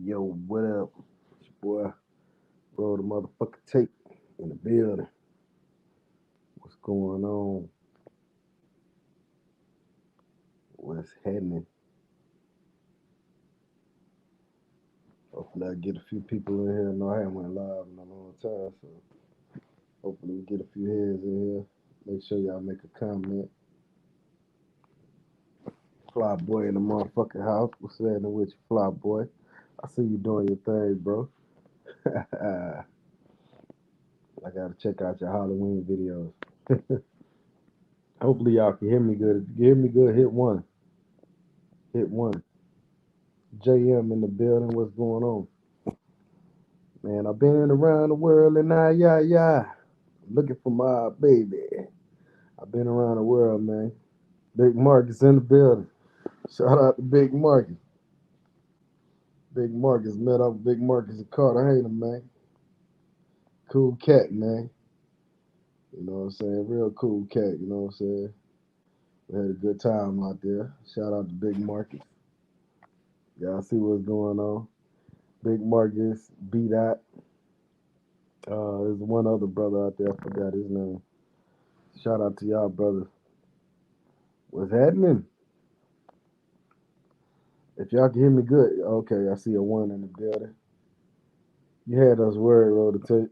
Yo, what up? It's your boy, roll the motherfucking tape in the building. What's going on? What's happening? Hopefully, I get a few people in here. No, I haven't went live in a long time, so hopefully, we get a few heads in here. Make sure y'all make a comment. Fly boy in the motherfucking house. What's happening with you, fly boy? I see you doing your thing, bro. I gotta check out your Halloween videos. Hopefully, y'all can hear me good. If you can hear me good, hit one. Hit one. JM in the building. What's going on? Man, I've been around the world and yeah. Looking for my baby. I've been around the world, man. Big Marcus in the building. Shout out to Big Marcus. Big Marcus met up with Big Marcus in Cartagena, man. Cool cat, man. You know what I'm saying? Real cool cat, you know what I'm saying? We had a good time out there. Shout out to Big Marcus. Y'all see what's going on. Big Marcus, B Dot. There's one other brother out there, I forgot his name. Shout out to y'all, brothers. What's happening? If y'all can hear me good, okay, I see a one in the building. You had us worried, Roll to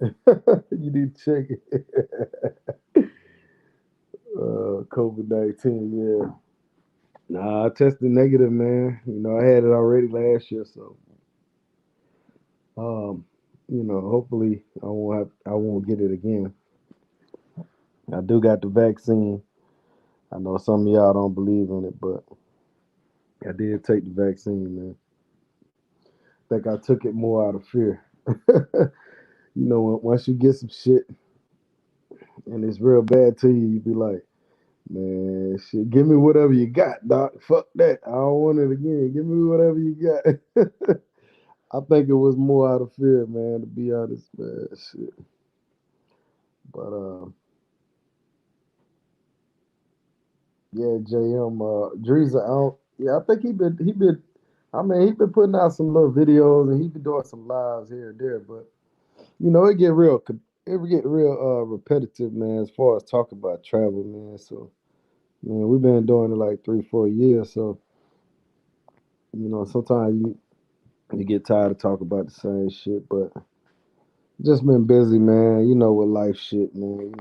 you need to check it. COVID-19, yeah. Nah, I tested negative, man. You know, I had it already last year, so um, hopefully I won't get it again. I do got the vaccine. I know some of y'all don't believe in it, but I did take the vaccine, man. I think I took it more out of fear. Once you get some shit and it's real bad to you, you be like, man, shit, give me whatever you got, doc. Fuck that. I don't want it again. Give me whatever you got. I think it was more out of fear, man, to be honest, man. Shit. But yeah, JM, Dreeza, I think he been putting out some little videos and he been doing some lives here and there, but it get real repetitive, man, as far as talking about travel, man. So man, we've been doing it like 3, 4 years, so sometimes you get tired of talking about the same shit, but just been busy, man. With life shit, man.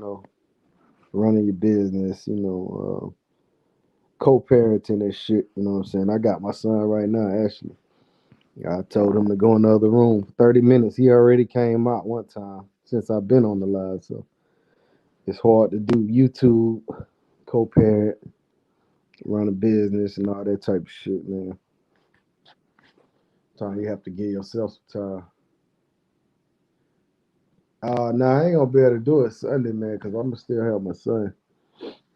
Running your business, co-parenting and shit. You know what I'm saying? I got my son right now, actually. I told him to go in the other room for 30 minutes. He already came out one time since I've been on the live, so it's hard to do YouTube, co-parent, run a business, and all that type of shit, man. Time you have to give yourself some time. Nah, I ain't gonna be able to do it Sunday, man, because I'm gonna still have my son,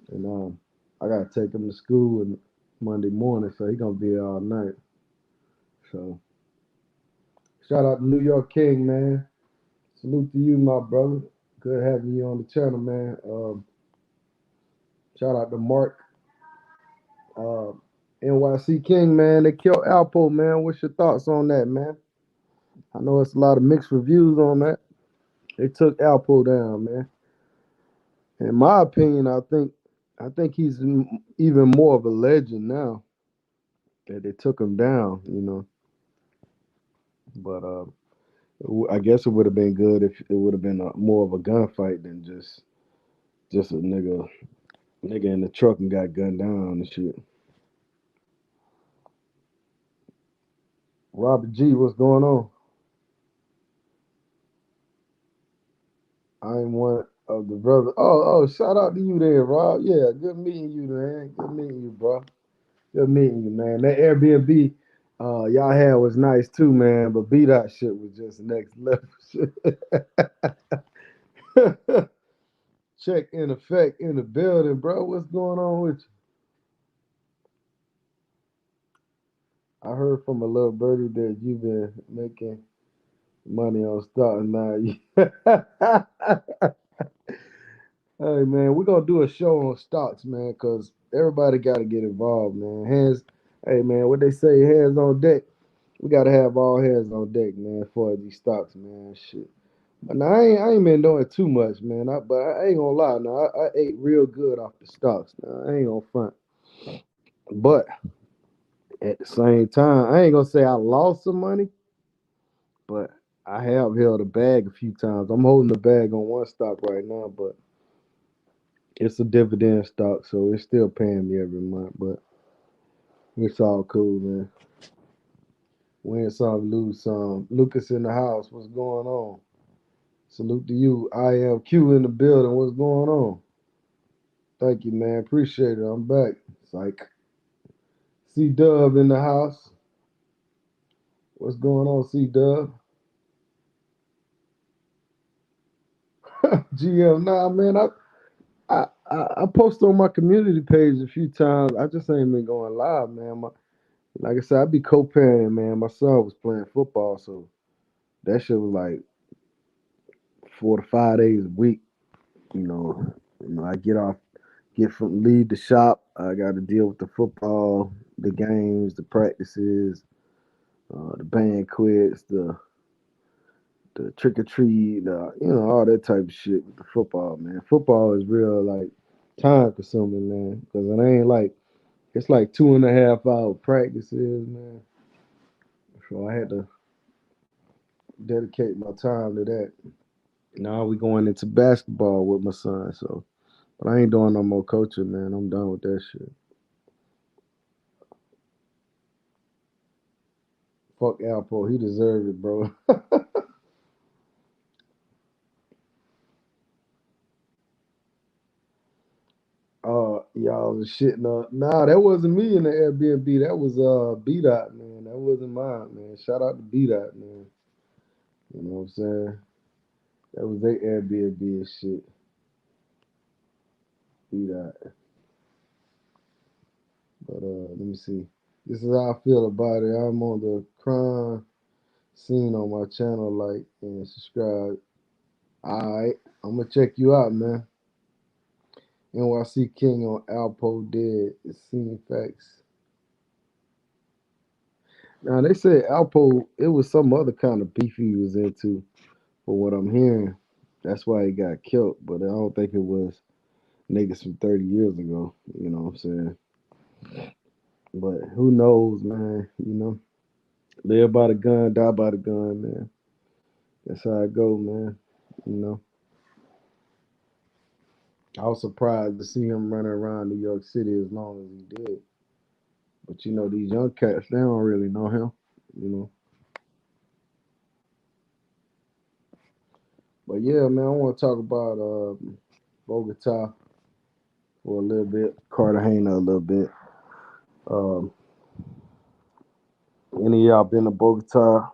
and I gotta take him to school and Monday morning, so he gonna be here all night. So shout out to New York King, man. Salute to you, my brother. Good having you on the channel, man. Shout out to Mark, uh, NYC King, man. They killed Alpo, man. What's your thoughts on that, man? I know it's a lot of mixed reviews on that. They took Alpo down, man. In my opinion, I think he's even more of a legend now that they took him down, But I guess it would have been good if it would have been more of a gunfight than just a nigga in the truck and got gunned down and shit. Robert G, what's going on? I'm one of the brothers. Oh, shout out to you there, Rob. Yeah, good meeting you, man. Good meeting you, bro. Good meeting you, man. That Airbnb y'all had was nice too, man. But B dot shit was just next level shit. Check in effect in the building, bro. What's going on with you? I heard from a little birdie that you've been making money on stock now. Hey man, we're gonna do a show on stocks, man, cause everybody gotta get involved, man. Hey man, what they say, hands on deck. We gotta have all hands on deck, man, for these stocks, man. Shit. But now I ain't been doing too much, man. But I ain't gonna lie. Now I ate real good off the stocks. Now I ain't gonna front. But at the same time, I ain't gonna say I lost some money, but I have held a bag a few times. I'm holding the bag on one stock right now, but it's a dividend stock, so it's still paying me every month. But it's all cool, man. Win some, lose some. Lucas in the house. What's going on? Salute to you. I am Q in the building. What's going on? Thank you, man. Appreciate it. I'm back. It's like C Dub in the house. What's going on, C Dub? GM, nah, man. I post on my community page a few times. I just ain't been going live, man. Like I said, I be co-parenting, man. My son was playing football, so that shit was like 4 to 5 days a week. I get off, get from leave the shop. I got to deal with the football, the games, the practices, the banquets, the trick or treat, all that type of shit with the football, man. Football is real like time consuming, man, because it ain't like it's like 2.5 hour practices, man. So I had to dedicate my time to that. Now we going into basketball with my son, so but I ain't doing no more coaching, man. I'm done with that shit. Fuck Alpo, he deserved it, bro. Y'all was shitting up. Nah, that wasn't me in the Airbnb. That was B Dot, man. That wasn't mine, man. Shout out to B Dot, man. You know what I'm saying? That was their Airbnb and shit. B Dot. But let me see. This is how I feel about it. I'm on the crime scene on my channel, like and subscribe. Alright, I'm gonna check you out, man. NYC King on Alpo dead. It's seen facts. Now they said Alpo, it was some other kind of beef he was into, for what I'm hearing. That's why he got killed. But I don't think it was niggas from 30 years ago. You know what I'm saying? But who knows, man? Live by the gun, die by the gun, man. That's how it go, man. You know, I was surprised to see him running around New York City as long as he did. But these young cats, they don't really know him. You know. But yeah, man, I want to talk about Bogota for a little bit, Cartagena a little bit. Um, any of y'all been to Bogota?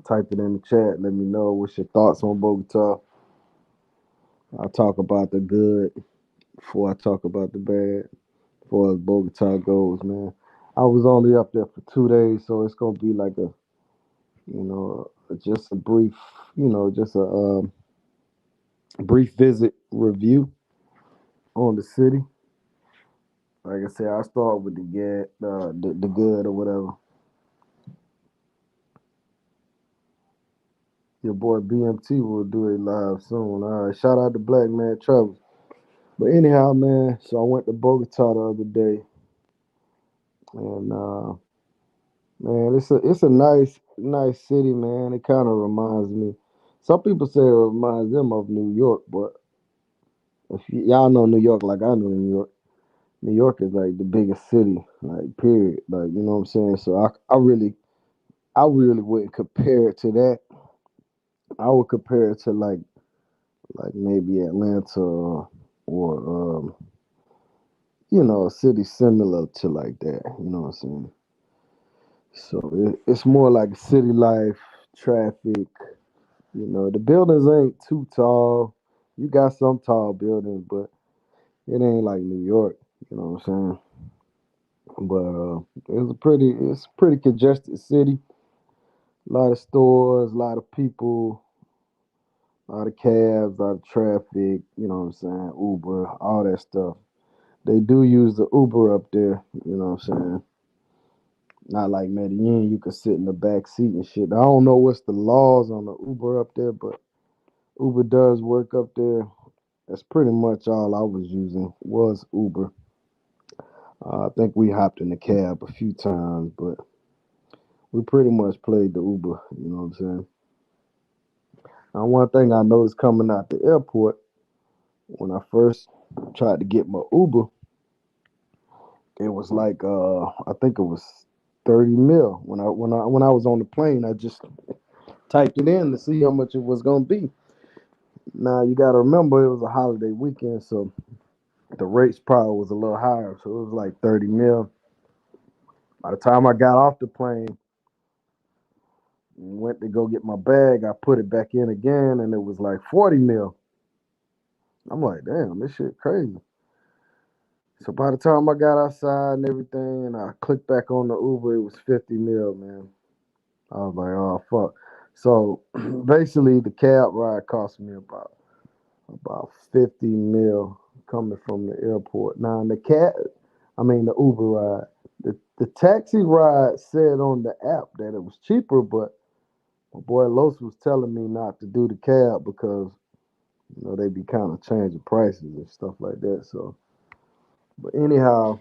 Type it in the chat. Let me know what's your thoughts on Bogota. I'll talk about the good before I talk about the bad. As far as Bogota goes, man. I was only up there for 2 days, so it's gonna be like just a brief, just a brief visit review on the city. Like I said, I'll start with the good or whatever. Your boy BMT will do it live soon. All right, shout out to Black Man Travel. But anyhow, man, so I went to Bogota the other day, and man, it's a nice city, man. It kind of reminds me. Some people say it reminds them of New York, but if y'all know New York like I know New York, New York is like the biggest city, like period. Like you know what I'm saying. So I really wouldn't compare it to that. I would compare it to like maybe Atlanta or a city similar to like that. You know what I'm saying? So it's more like city life, traffic. The buildings ain't too tall. You got some tall buildings, but it ain't like New York. You know what I'm saying? But it's a pretty congested city. A lot of stores, a lot of people, a lot of cabs, a lot of traffic. You know what I'm saying? Uber, all that stuff. They do use the Uber up there. You know what I'm saying? Not like Medellin, you could sit in the back seat and shit. I don't know what's the laws on the Uber up there, but Uber does work up there. That's pretty much all I was using was Uber. I think we hopped in the cab a few times, but we pretty much played the Uber. You know what I'm saying? Now, one thing I noticed coming out the airport when I first tried to get my Uber, it was like I think it was 30 mil. When I was on the plane, I just typed it in to see how much it was gonna be. Now you gotta remember it was a holiday weekend, so the rates probably was a little higher. So it was like 30 mil. By the time I got off the plane and went to go get my bag, I put it back in again and it was like 40 mil. I'm like, damn, this shit crazy. So by the time I got outside and everything and I clicked back on the Uber, it was 50 mil, man. I was like, oh fuck. So basically the cab ride cost me about 50 mil coming from the airport. Now in the Uber ride. The taxi ride said on the app that it was cheaper, but my boy Los was telling me not to do the cab because they be kind of changing prices and stuff like that. So, but anyhow,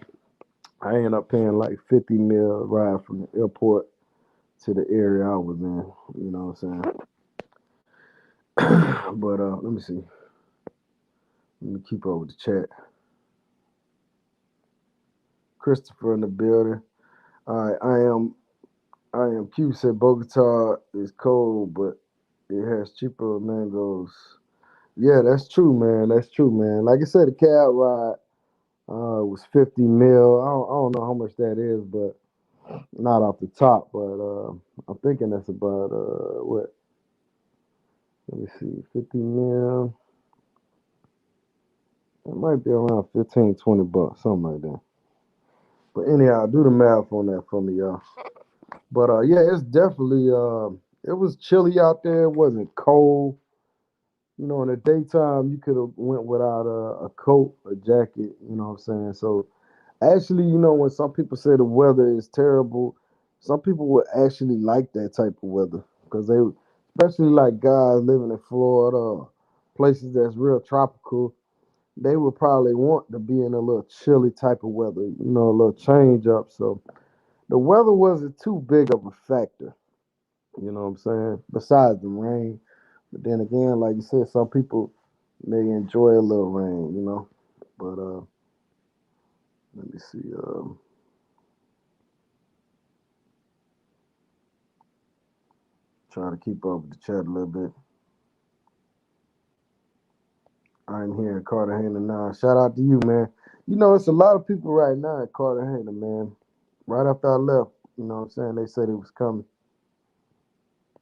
I ended up paying like 50 mil ride from the airport to the area I was in. You know what I'm saying? But let me see. Let me keep up with the chat. Christopher in the building. All right, I am Q said Bogota is cold, but it has cheaper mangoes. Yeah, that's true, man. That's true, man. Like I said, the cab ride was 50 mil. I don't know how much that is, but not off the top. But I'm thinking that's about what? Let me see, 50 mil. It might be around 15, 20 bucks, something like that. But anyhow, do the math on that for me, y'all. But yeah, it's definitely it was chilly out there. It wasn't cold. In the daytime you could have went without a coat, a jacket. You know what I'm saying? So actually, when some people say the weather is terrible, some people would actually like that type of weather because especially like guys living in Florida, places that's real tropical, they would probably want to be in a little chilly type of weather. A little change up. So the weather wasn't too big of a factor. You know what I'm saying? Besides the rain. But then again, like you said, some people may enjoy a little rain, But let me see. Trying to keep up with the chat a little bit. I'm here in Cartagena now. Shout out to you, man. It's a lot of people right now in Cartagena, man. Right after I left, you know what I'm saying? They said it was coming.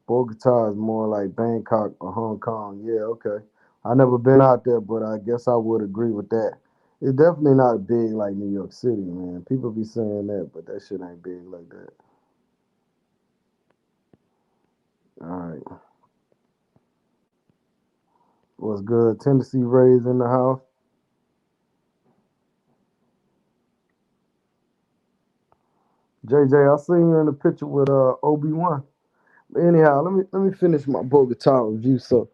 Bogota is more like Bangkok or Hong Kong. Yeah, okay. I never been out there, but I guess I would agree with that. It's definitely not big like New York City, man. People be saying that, but that shit ain't big like that. All right. What's good? Tennessee Rays in the house. JJ, I seen you in the picture with Obi-Wan. But anyhow, let me finish my Bogota review. So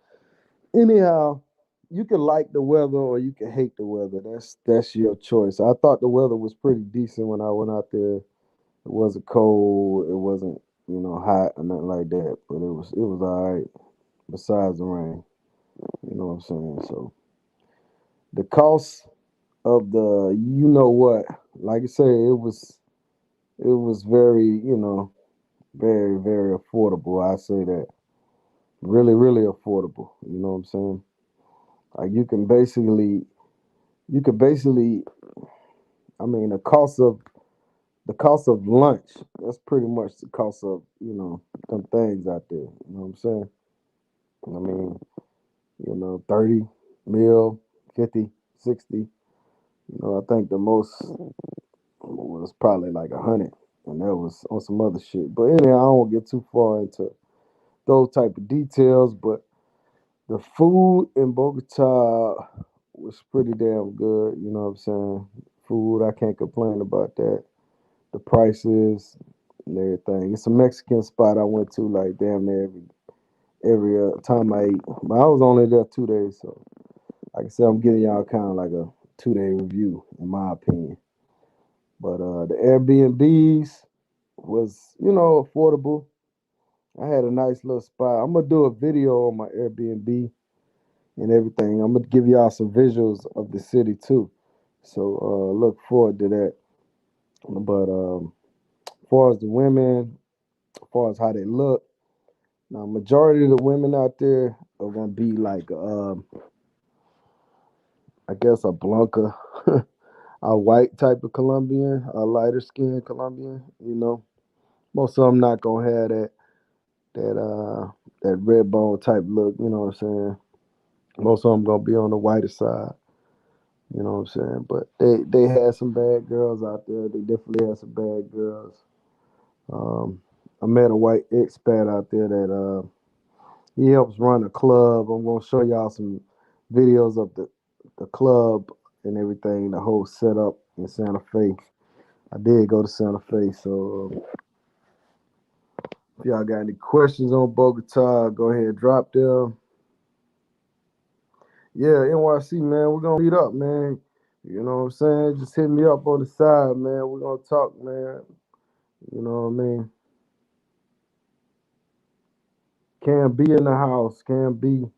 anyhow, you can like the weather or you can hate the weather. That's your choice. I thought the weather was pretty decent when I went out there. It wasn't cold. It wasn't hot or nothing like that. But it was all right. Besides the rain, you know what I'm saying. So the cost of the what, like I say, it was very very very affordable. I say that really really affordable. You know what I'm saying. Like you can basically I mean the cost of lunch, that's pretty much the cost of, them things out there. You know what I'm saying? I mean, 30 mil, 50, 60. I think the most was probably like 100. And that was on some other shit. But anyhow, I won't get too far into those type of details. But the food in Bogota was pretty damn good. You know what I'm saying? Food, I can't complain about that. The prices, and everything. It's a Mexican spot I went to like damn near every time I ate. But I was only there 2 days, so like I said, I'm giving y'all kind of like a 2 day review in my opinion. But the Airbnbs was affordable. I had a nice little spot. I'm gonna do a video on my Airbnb and everything. I'm gonna give y'all some visuals of the city too. So look forward to that. But as far as the women, as far as how they look, now majority of the women out there are gonna be like I guess a Blanca, a white type of Colombian, a lighter skinned Colombian. Most of them not gonna have that red bone type look. You know what I'm saying? Most of them gonna be on the whiter side. You know what I'm saying? But they had some bad girls out there. They definitely had some bad girls. Um, I met a white expat out there that he helps run a club. I'm gonna show y'all some videos of the club and everything, the whole setup in Santa Fe. I did go to Santa Fe, so if y'all got any questions on Bogota, go ahead drop them. Yeah, NYC man, we're gonna meet up, man. You know what I'm saying? Just hit me up on the side, man. We're gonna talk, man. You know what I mean? Can be in the house, can be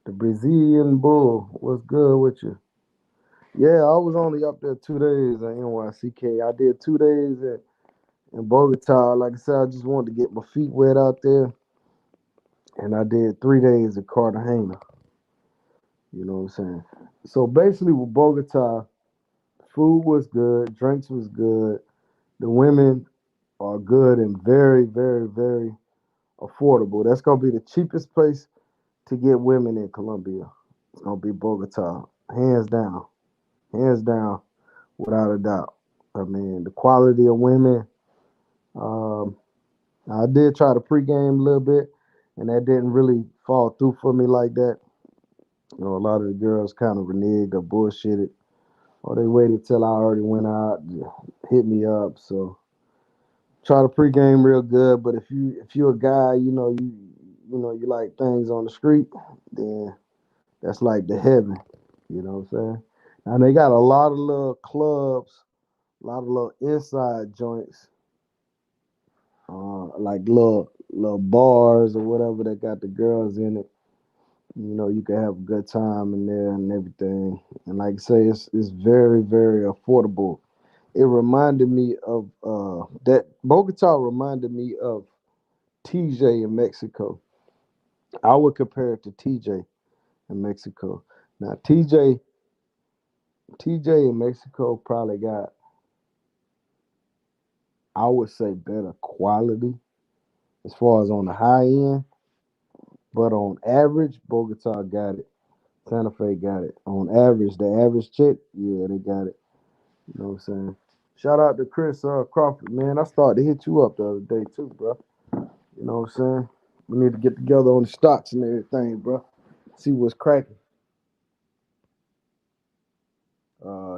the Brazilian bull. What's good with you? Yeah, I was only up there 2 days at NYCK. I did 2 days in Bogota. Like I said, I just wanted to get my feet wet out there. And I did 3 days at Cartagena. You know what I'm saying? So basically with Bogota, food was good, drinks was good. The women are good and very, very, very affordable. That's gonna be the cheapest place to get women in Colombia. It's gonna be Bogota, hands down, without a doubt. I mean, the quality of women. Um, I did try to pregame a little bit, and that didn't really fall through for me like that. A lot of the girls kind of reneged or bullshitted, or they waited till I already went out, hit me up. So try to pregame real good. But if you're a guy, you like things on the street, then that's like the heaven. You know what I'm saying? And they got a lot of little clubs, a lot of little inside joints, like little bars or whatever that got the girls in it. You can have a good time in there and everything. And like I say, it's very, very affordable. It reminded me of that Bogota reminded me of TJ in Mexico. I would compare it to TJ in Mexico. Now TJ in Mexico probably got, I would say, better quality as far as on the high end, but on average, Bogota got it. Santa Fe got it. On average, the average chick, yeah, they got it. You know what I'm saying? Shout out to Chris Crawford, man. I started to hit you up the other day too, bro. You know what I'm saying? We need to get together on the stocks and everything, bro. See what's cracking.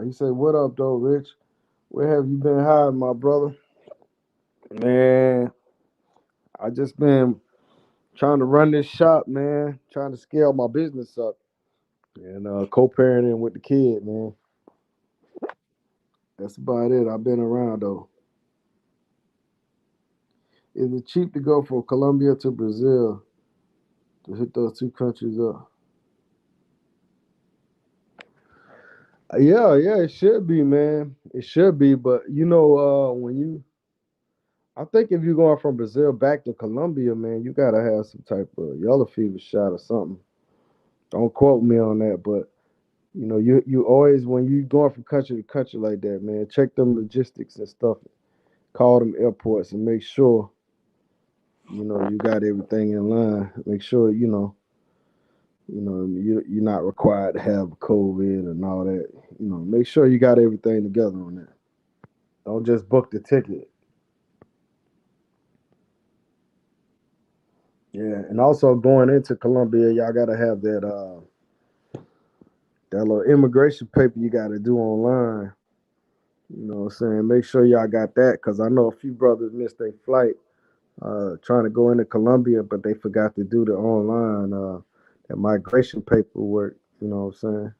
He said, "What up, though, Rich? Where have you been hiding, my brother?" Man, I just been trying to run this shop, man. Trying to scale my business up and co-parenting with the kid, man. That's about it. I've been around though. Is it cheap to go from Colombia to Brazil to hit those two countries up? Yeah, it should be, man. It should be, but I think if you're going from Brazil back to Colombia, man, you gotta have some type of yellow fever shot or something. Don't quote me on that, but you always when you going from country to country like that, man, check them logistics and stuff. Call them airports and make sure you got everything in line. Make sure you're not required to have COVID and all that. Make sure you got everything together on that. Don't just book the ticket. Yeah, and also going into Colombia, y'all gotta have that little immigration paper you gotta do online. You know what I'm saying? Make sure y'all got that because I know a few brothers missed their flight trying to go into Colombia, but they forgot to do the online that migration paperwork. You know what I'm saying?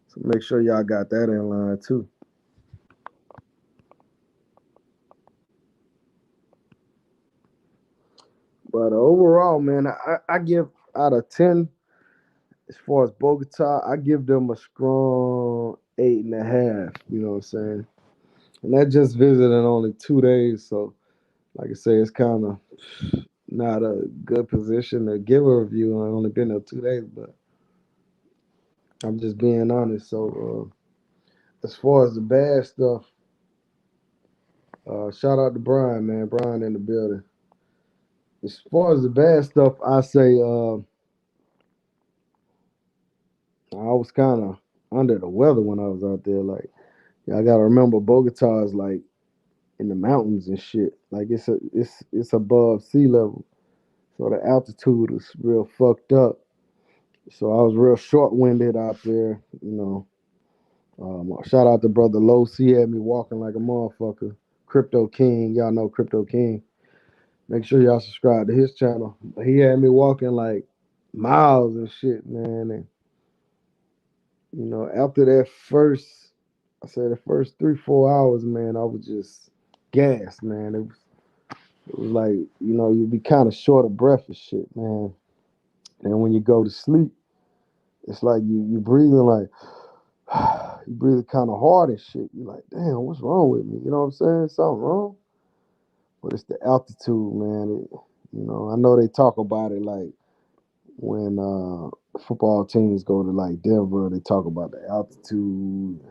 So make sure y'all got that in line too. But overall, man, I give out of 10 as far as Bogota, I give them a strong 8.5. You know what I'm saying? And that just visited only 2 days, so like I say, it's kind of not a good position to give a review. I only been there 2 days, but I'm just being honest. So as far as the bad stuff, shout out to Brian, man. Brian in the building. As far as the bad stuff, I say I was kind of under the weather when I was out there. Like, yeah, I gotta remember Bogota is like in the mountains and shit. Like it's above sea level, so the altitude is real fucked up. So I was real short winded out there. Shout out to brother Los. He had me walking like a motherfucker. Crypto King, y'all know Crypto King. Make sure y'all subscribe to his channel. He had me walking like miles and shit, man. And after that first, I said the first 3 4 hours, man, I was just gassed, man. It was like you'd be kind of short of breath and shit, man. And when you go to sleep, it's like you breathing like you breathing kind of hard and shit. You're like, damn, what's wrong with me? You know what I'm saying? Something wrong. But it's the altitude, man. I know they talk about it like when football teams go to like Denver, they talk about the altitude.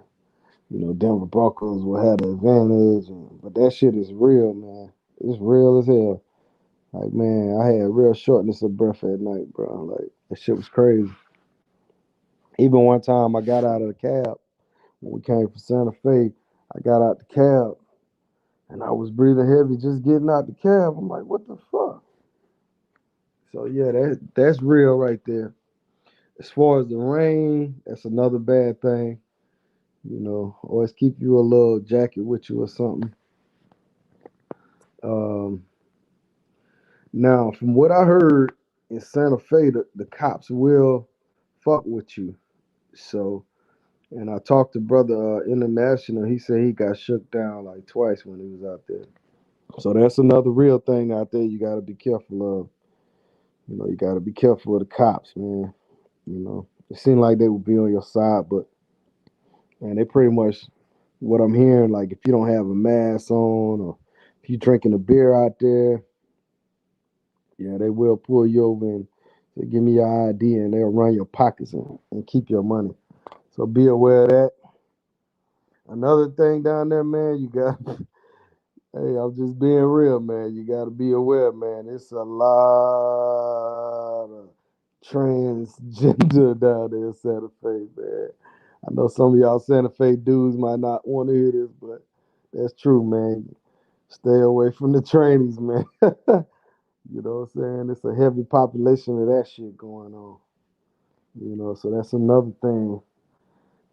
Denver Broncos will have the advantage, but that shit is real, man. It's real as hell. Like, man, I had real shortness of breath at night, bro. Like, that shit was crazy. Even one time I got out of the cab when we came from Santa Fe. I got out the cab and I was breathing heavy just getting out the cab. I'm like, what the fuck? So yeah, that's real right there. As far as the rain, that's another bad thing. Always keep you a little jacket with you or something. Um, Now, from what I heard in Santa Fe, the cops will fuck with you. So, and I talked to brother International. He said he got shook down like twice when he was out there. So that's another real thing out there. You got to be careful of. You got to be careful of the cops, man. It seemed like they would be on your side, but man, they pretty much what I'm hearing. Like if you don't have a mask on, or if you drinking a beer out there, yeah, they will pull you over and say, give me your ID, and they'll run your pockets and keep your money. So be aware of that. Another thing down there, man, you got, hey, I'm just being real, man. You got to be aware, man. It's a lot of transgender down there in Santa Fe, man. I know some of y'all Santa Fe dudes might not want to hear this, but that's true, man. Stay away from the trainees, man. You know what I'm saying? It's a heavy population of that shit going on. So that's another thing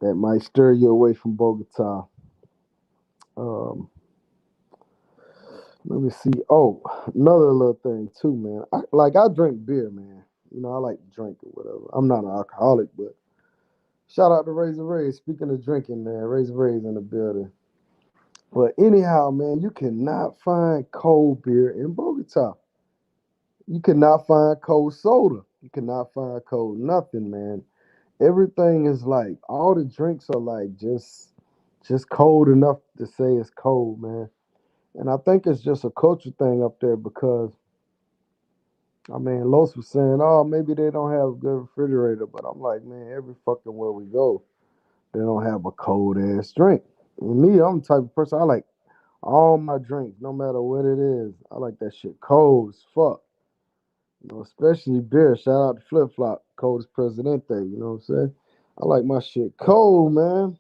that might stir you away from Bogota. Um, Let me see. Oh, another little thing too, man. I drink beer, man. I like to drink or whatever. I'm not an alcoholic, but shout out to Razor Rays. Speaking of drinking, man, Razor Rays in the building. But anyhow, man, you cannot find cold beer in Bogota. You cannot find cold soda. You cannot find cold nothing, man. Everything is like all the drinks are like just cold enough to say it's cold, man. And I think it's just a culture thing up there because I mean Los was saying, oh, maybe they don't have a good refrigerator, but I'm like, man, every fucking where we go, they don't have a cold ass drink. And me, I'm the type of person I like all my drinks, no matter what it is. I like that shit cold as fuck. Especially beer. Shout out to Flip Flop, coldest Presidente. You know what I'm saying? I like my shit cold, man.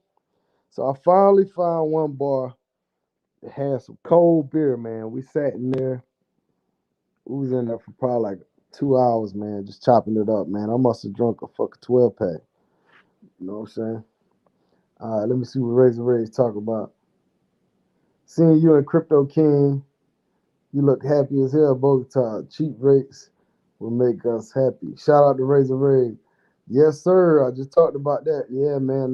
So I finally found one bar that had some cold beer, man. We sat in there. We was in there for probably like 2 hours, man, just chopping it up, man. I must have drunk a fucking 12 pack. You know what I'm saying? All right, let me see what Razor Ray's talk about. Seeing you and Crypto King, you look happy as hell, Bogota. Cheap rates will make us happy. Shout out to Razor Ray. Yes, sir. I just talked about that. Yeah, man.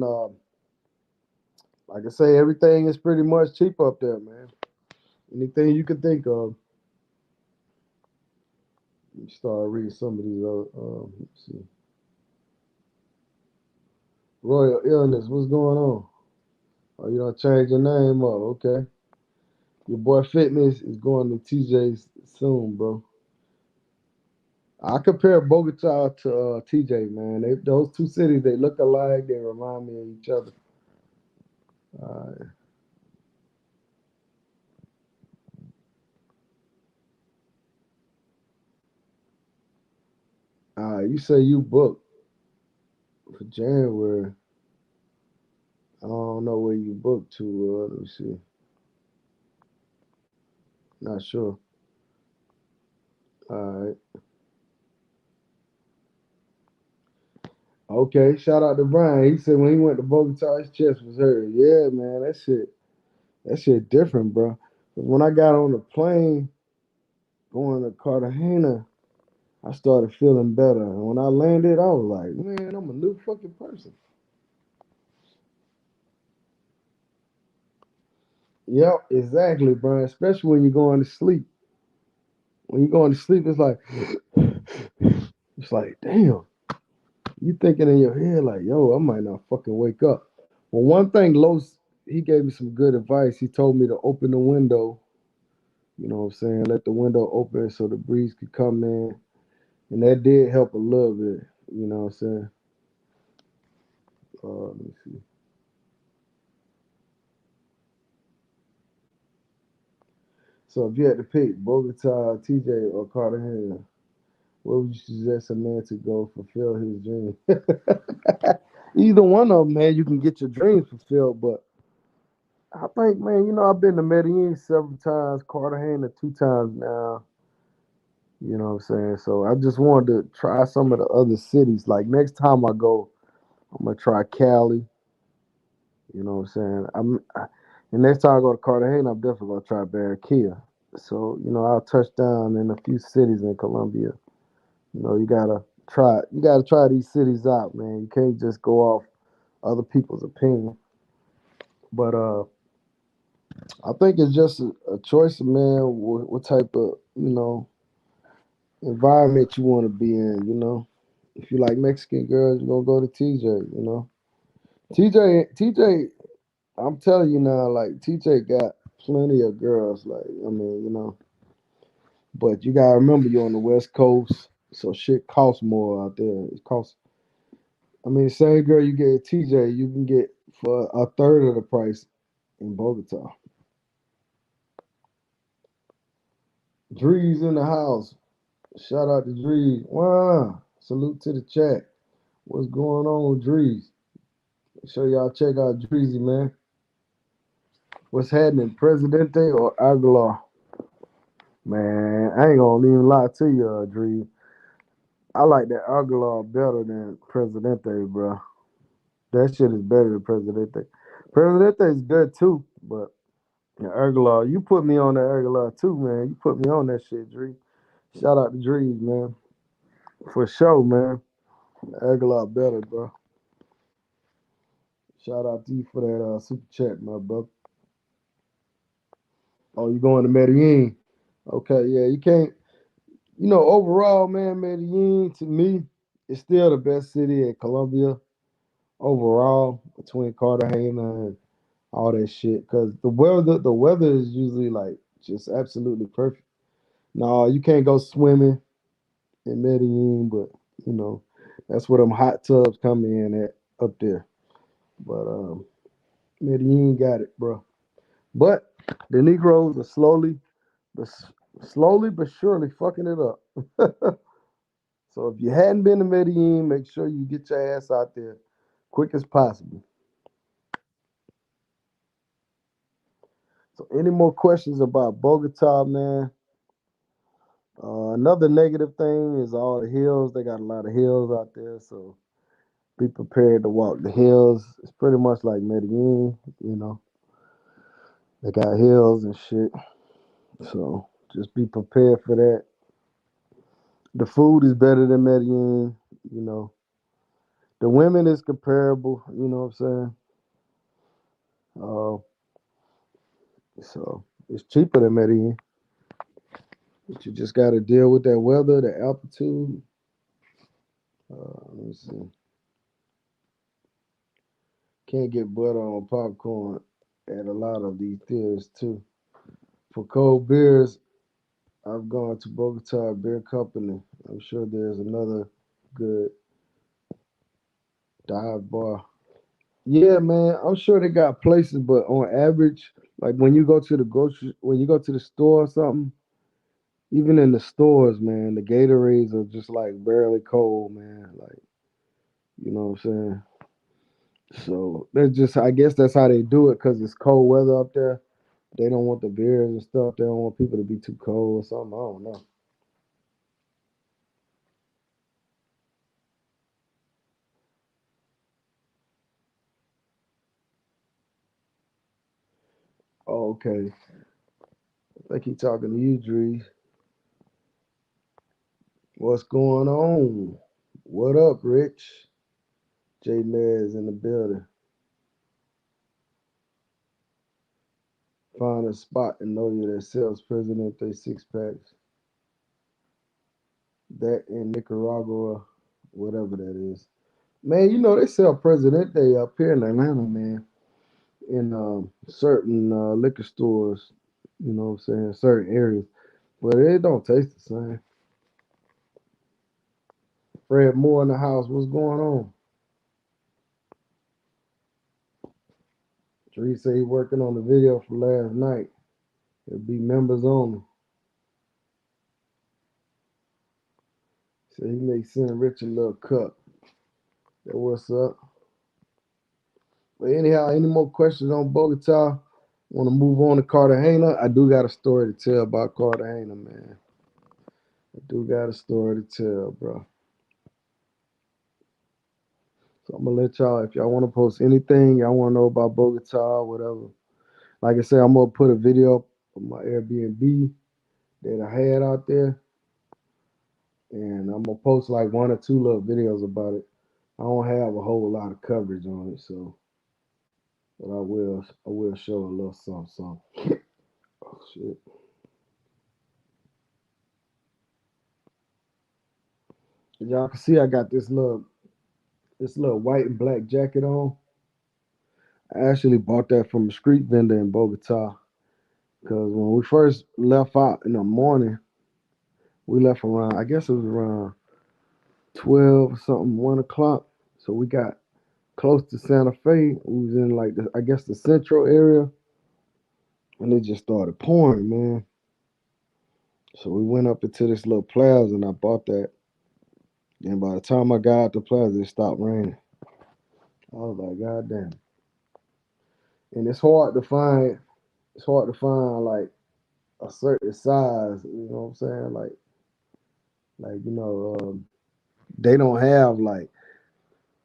Like I say, everything is pretty much cheap up there, man. Anything you can think of. Let me start reading some of these other. Let's see. Royal Illness, what's going on? Oh, you don't change your name up, okay? Your boy Fitness is going to TJ's soon, bro. I compare Bogota to TJ, man. Those two cities, they look alike. They remind me of each other. Uh, you say you booked for January. I don't know where you booked to. Let me see. Not sure. All right. Okay. Shout out to Brian. He said when he went to Bogota, his chest was hurt. Yeah, man. That shit different, bro. 'Cause when I got on the plane going to Cartagena, I started feeling better. And when I landed, I was like, man, I'm a new fucking person. Yep, exactly, Brian. Especially when you're going to sleep. When you're going to sleep, it's like, damn. You thinking in your head like, yo, I might not fucking wake up. Well, one thing, Los, he gave me some good advice. He told me to open the window. You know what I'm saying? Let the window open so the breeze could come in, and that did help a little bit. You know what I'm saying? Let me see. So if you had to pick Bogota, TJ, or Cartagena, where would you suggest a man to go fulfill his dream? Either one of them, man, you can get your dreams fulfilled. But I think, man, I've been to Medellin several times, Cartagena two times now. You know what I'm saying? So I just wanted to try some of the other cities. Like next time I go, I'm gonna try Cali. You know what I'm saying? And next time I go to Cartagena, I'm definitely gonna try Barranquilla. So I'll touch down in a few cities in Colombia. You gotta try these cities out, man. You can't just go off other people's opinion. But I think it's just a choice of man what type of environment you want to be in. If you like Mexican girls, you're gonna go to TJ. TJ. I'm telling you now, like TJ got plenty of girls. Like I mean, but you gotta remember you're on the West Coast, so shit costs more out there. It costs. I mean, same girl you get at TJ, you can get for a third of the price in Bogota. Drees in the house. Shout out to Drees. Wow. Salute to the chat. What's going on with Drees? Make sure y'all check out Dreezy, man. What's happening, Presidente or Aguilar? Man, I ain't gonna even lie to you, Drees. I like that Aguilar better than Presidente, bro. That shit is better than Presidente. Presidente is good too, but Aguilar, you put me on that Aguilar too, man. You put me on that shit, Dree. Shout out to Drees, man. For sure, man. Aguilar better, bro. Shout out to you for that super chat, my brother. Oh, you going to Medellin? Okay, yeah, you can't. Overall, man, Medellin to me is still the best city in Colombia. Overall, between Cartagena and all that shit, because the weather is usually like just absolutely perfect. No, you can't go swimming in Medellin, but you know that's where them hot tubs come in at up there. But Medellin got it, bro. But the Negroes are but slowly but surely fucking it up. So if you hadn't been to Medellin, make sure you get your ass out there quick as possible. So any more questions about Bogota, man? Another negative thing is all the hills. They got a lot of hills out there, so be prepared to walk the hills. It's pretty much like Medellin. They got hills and shit. So just be prepared for that. The food is better than Medellin. You know, the women is comparable. You know what I'm saying? So it's cheaper than Medellin. But you just got to deal with that weather, the altitude. Let me see. Can't get butter on popcorn at a lot of these theaters too. For cold beers, I've gone to Bogota Beer Company. I'm sure there's another good dive bar. Yeah, man, I'm sure they got places, but on average, like when you go to the when you go to the store or something, even in the stores, man, the Gatorades are just like barely cold, man. Like, you know what I'm saying? So that's just, I guess that's how they do it because it's cold weather up there. They don't want the beers and stuff. They don't want people to be too cold or something. I don't know. Oh, okay. I think he talking to you, Dre. What's going on? What up, Rich? J Mez in the building. Find a spot and know you that sells Presidente six packs. That in Nicaragua, whatever that is. Man, you know they sell Presidente up here in Atlanta, man. In certain liquor stores, you know what I'm saying, certain areas. But it don't taste the same. Fred Moore in the house, what's going on? Tree say he working on the video from last night. It'll be members only. So he may send Rich a little cup. That what's up. But anyhow, any more questions on Bogota? Want to move on to Cartagena? I do got a story to tell about Cartagena, man. I do got a story to tell, bro. So I'm gonna let y'all, if y'all want to post anything, y'all want to know about Bogota, whatever. Like I said, I'm gonna put a video up of my Airbnb that I had out there, and I'm gonna post like one or two little videos about it. I don't have a whole lot of coverage on it, so but I will show a little something, something. Oh shit! Y'all can see I got this little white and black jacket on. I actually bought that from a street vendor in Bogota because when we first left out in the morning, we left around, I guess it was around 12 something, 1 o'clock. So we got close to Santa Fe. We was in like I guess the central area, and it just started pouring, man. So we went up into this little plaza, and I bought that. And by the time I got out the plaza, it stopped raining. I was like, God damn. And it's hard to find. It's hard to find like a certain size. You know what I'm saying? They don't have like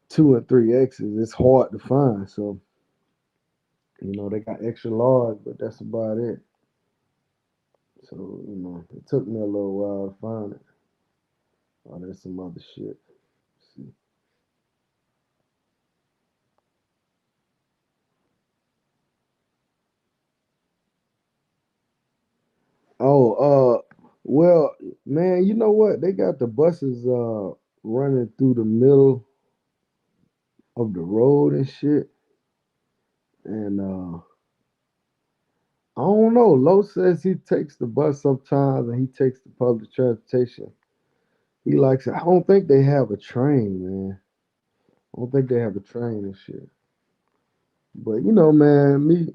two and three X's. It's hard to find. So they got extra large, but that's about it. So it took me a little while to find it. Oh, there's some other shit. Let's see. Oh, well, man, you know what? They got the buses running through the middle of the road and shit. And I don't know. Lo says he takes the bus sometimes and he takes the public transportation. He likes it. I don't think they have a train, man. I don't think they have a train and shit. But man,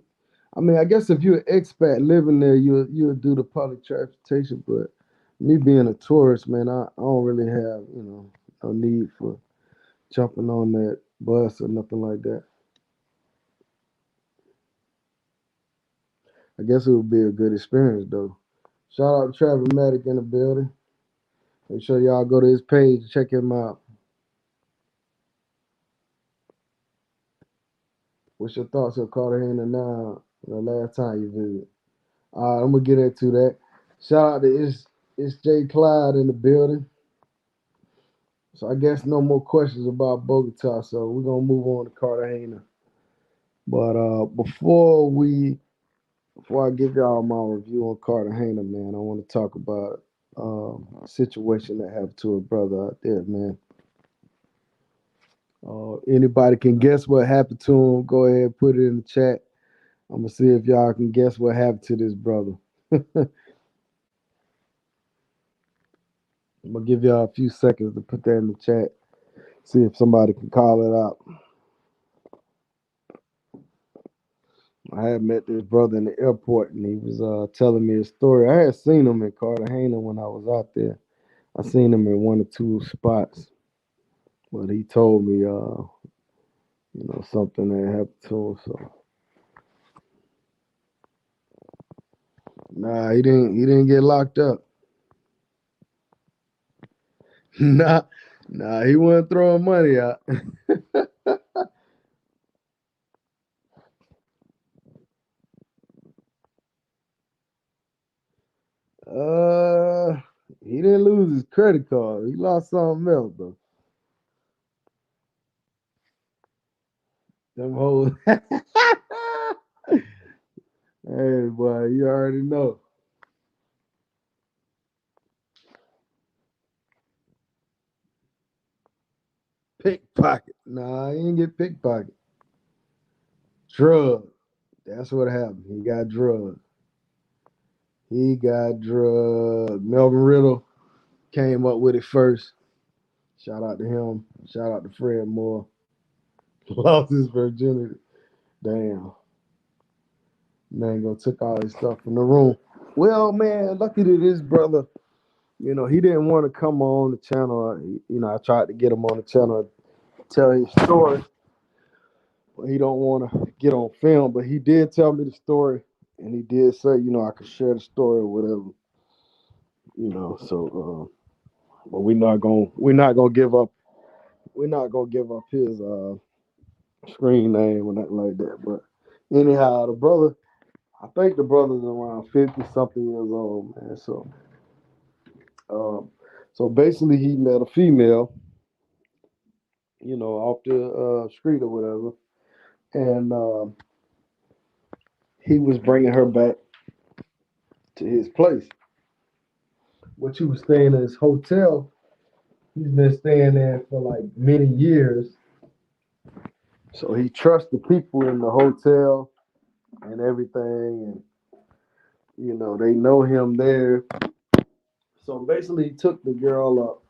I mean, I guess if you're an expat living there, you'll do the public transportation. But me being a tourist, man, I don't really have no need for jumping on that bus or nothing like that. I guess it would be a good experience though. Shout out to Travelmatic in the building. Make sure y'all go to his page, check him out. What's your thoughts on Cartagena now? The last time you visited. All right, I'm gonna get into that. Shout out to it's J Clyde in the building. So I guess no more questions about Bogota. So we're gonna move on to Cartagena. But before I give y'all my review on Cartagena, man, I want to talk about a situation that happened to a brother out there, man. Anybody can guess what happened to him? Go ahead, and put it in the chat. I'm gonna see if y'all can guess what happened to this brother. I'm gonna give y'all a few seconds to put that in the chat. See if somebody can call it out. I had met this brother in the airport, and he was telling me a story. I had seen him in Cartagena when I was out there. I seen him in one or two spots, but he told me, something that happened to him. So, nah, he didn't. He didn't get locked up. nah, nah, he wasn't throwing money out. uh, he didn't lose his credit card. He lost something else though. Them hoes. Hey, boy, you already know. Pickpocket. Nah, he didn't get pickpocket. Drug. That's what happened. He got drugged. He got drugged. Melvin Riddle came up with it first. Shout out to him. Shout out to Fred Moore. Lost his virginity. Damn. Man, go took all his stuff from the room. Well, man, lucky to this brother. He didn't want to come on the channel. I tried to get him on the channel, tell his story. But he don't want to get on film. But he did tell me the story, and he did say, I could share the story or whatever. So, but we're not gonna give up. We're not gonna give up his screen name or nothing like that. But anyhow, the brother, I think the brother's around 50 something years old, man. Um, so basically, he met a female, off the street or whatever, and he was bringing her back to his place, which he was staying in his hotel. He's been staying there for like many years, so he trusts the people in the hotel and everything, and they know him there. So basically, he took the girl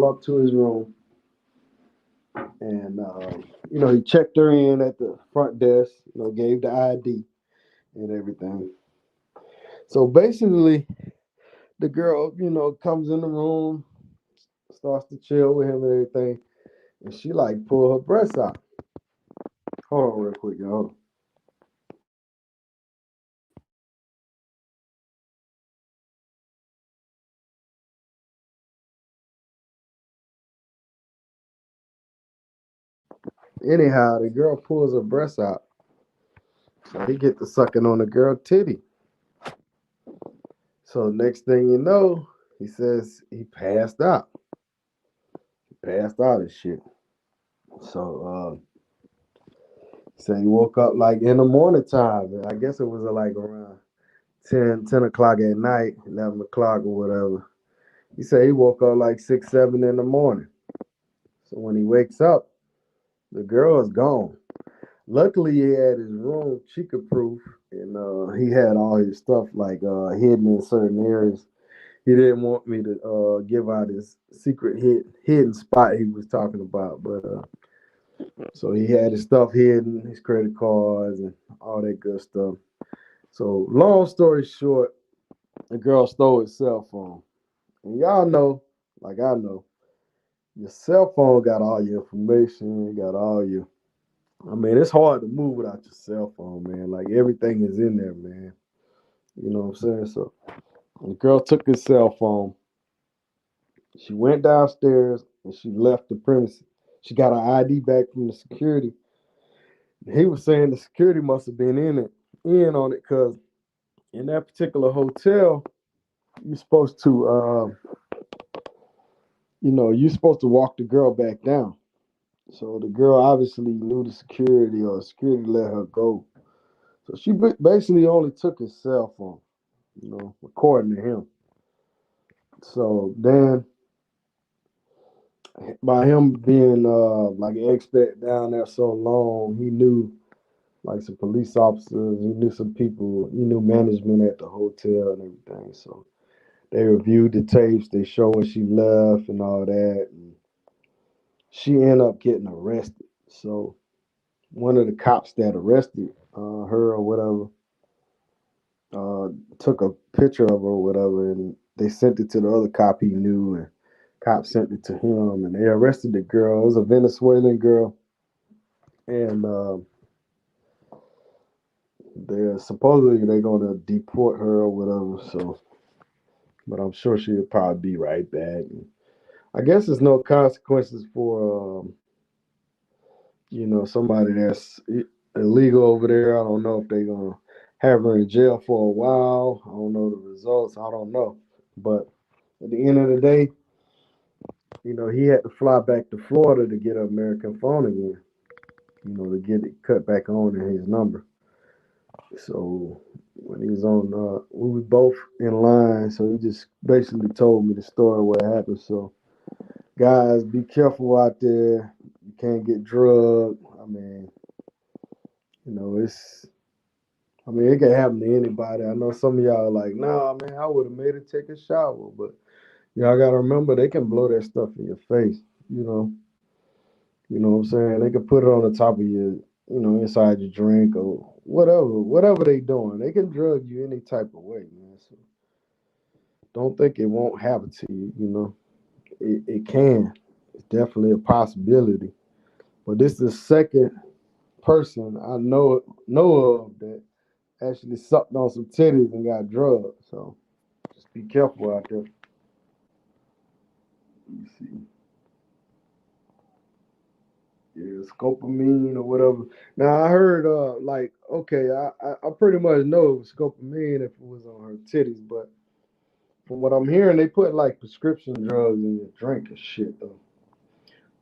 up to his room, and he checked her in at the front desk. Gave the ID and everything. So basically, the girl, comes in the room, starts to chill with him and everything, and she like pull her breasts out. Hold on, real quick, y'all. Anyhow, the girl pulls her breasts out, so he get to sucking on the girl titty. So next thing you know, he says he passed out. He passed out and shit. So he said he woke up like in the morning time. I guess it was like around 10 o'clock at night, 11 o'clock or whatever. He said he woke up like 6, 7 in the morning. So when he wakes up, the girl is gone. Luckily, he had his room chica proof, and he had all his stuff like hidden in certain areas. He didn't want me to give out his secret hidden spot he was talking about, but so he had his stuff hidden, his credit cards, and all that good stuff. So long story short, the girl stole his cell phone, and y'all know, like I know, your cell phone got all your information, it got all your. I mean, it's hard to move without your cell phone, man. Like everything is in there, man. You know what I'm saying? So the girl took his cell phone. She went downstairs and she left the premises. She got her ID back from the security. He was saying the security must have been in on it, because in that particular hotel, you're supposed to, you're supposed to walk the girl back down. So the girl obviously knew the security, or security let her go. So she basically only took his cell phone, according to him. So then, by him being like an expat down there so long, he knew like some police officers, he knew some people, he knew management at the hotel and everything. So they reviewed the tapes, they show when she left and all that. And she ended up getting arrested. So one of the cops that arrested her or whatever uh, took a picture of her or whatever, and they sent it to the other cop he knew, and cop sent it to him, and they arrested the girl. It was a Venezuelan girl, and they're supposedly they're gonna deport her or whatever. So, but I'm sure she'll probably be right back. And I guess there's no consequences for somebody that's illegal over there. I don't know if they're gonna have her in jail for a while. I don't know the results. I don't know, but at the end of the day, he had to fly back to Florida to get an American phone again, to get it cut back on in his number. So when he was on, we were both in line. So he just basically told me the story of what happened. So guys, be careful out there. You can't get drugged. I mean, it's. I mean, it can happen to anybody. I know some of y'all are like, nah, man, I would have made it take a shower, but y'all gotta remember they can blow that stuff in your face. You know, you know what I'm saying? They can put it on the top of your, inside your drink or whatever they doing. They can drug you any type of way, man. So don't think it won't happen to you. It can. It's definitely a possibility. But this is the second person I know of that actually sucked on some titties and got drugged. So just be careful out there. Let me see. Yeah, scopamine or whatever. Now I heard like okay, I pretty much know it was scopamine if it was on her titties, but from what I'm hearing, they put like prescription drugs in your drink and shit though.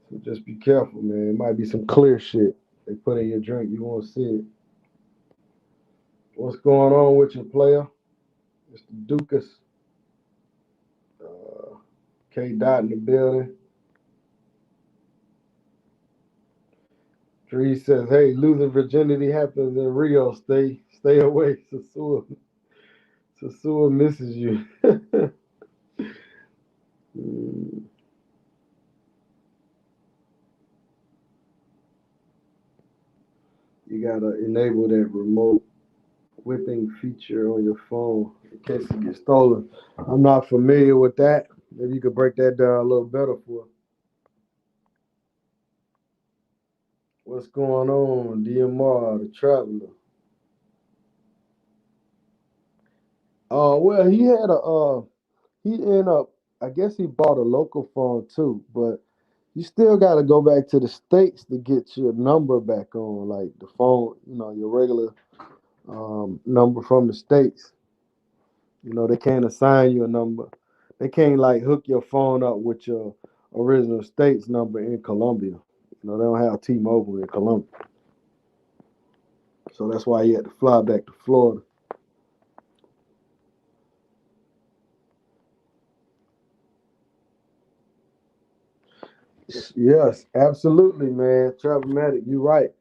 So just be careful, man. It might be some clear shit they put in your drink. You won't see it. What's going on with your player, Mr. Dukas? Uh, K. Dot in the building. Tree says, "Hey, losing virginity happens in Rio. Stay away. Sasua misses you." Mm, you gotta enable that remote whipping feature on your phone in case it gets stolen. I'm not familiar with that. Maybe you could break that down a little better for us. What's going on, DMR, the traveler? Well, he ended up. I guess he bought a local phone too, but you still got to go back to the states to get your number back on, like the phone, your regular number from the states. They can't assign you a number. They can't like hook your phone up with your original state's number in Colombia. They don't have T-Mobile in Colombia, so that's why he had to fly back to Florida. Yes, absolutely, man. Travelmatic, you're right.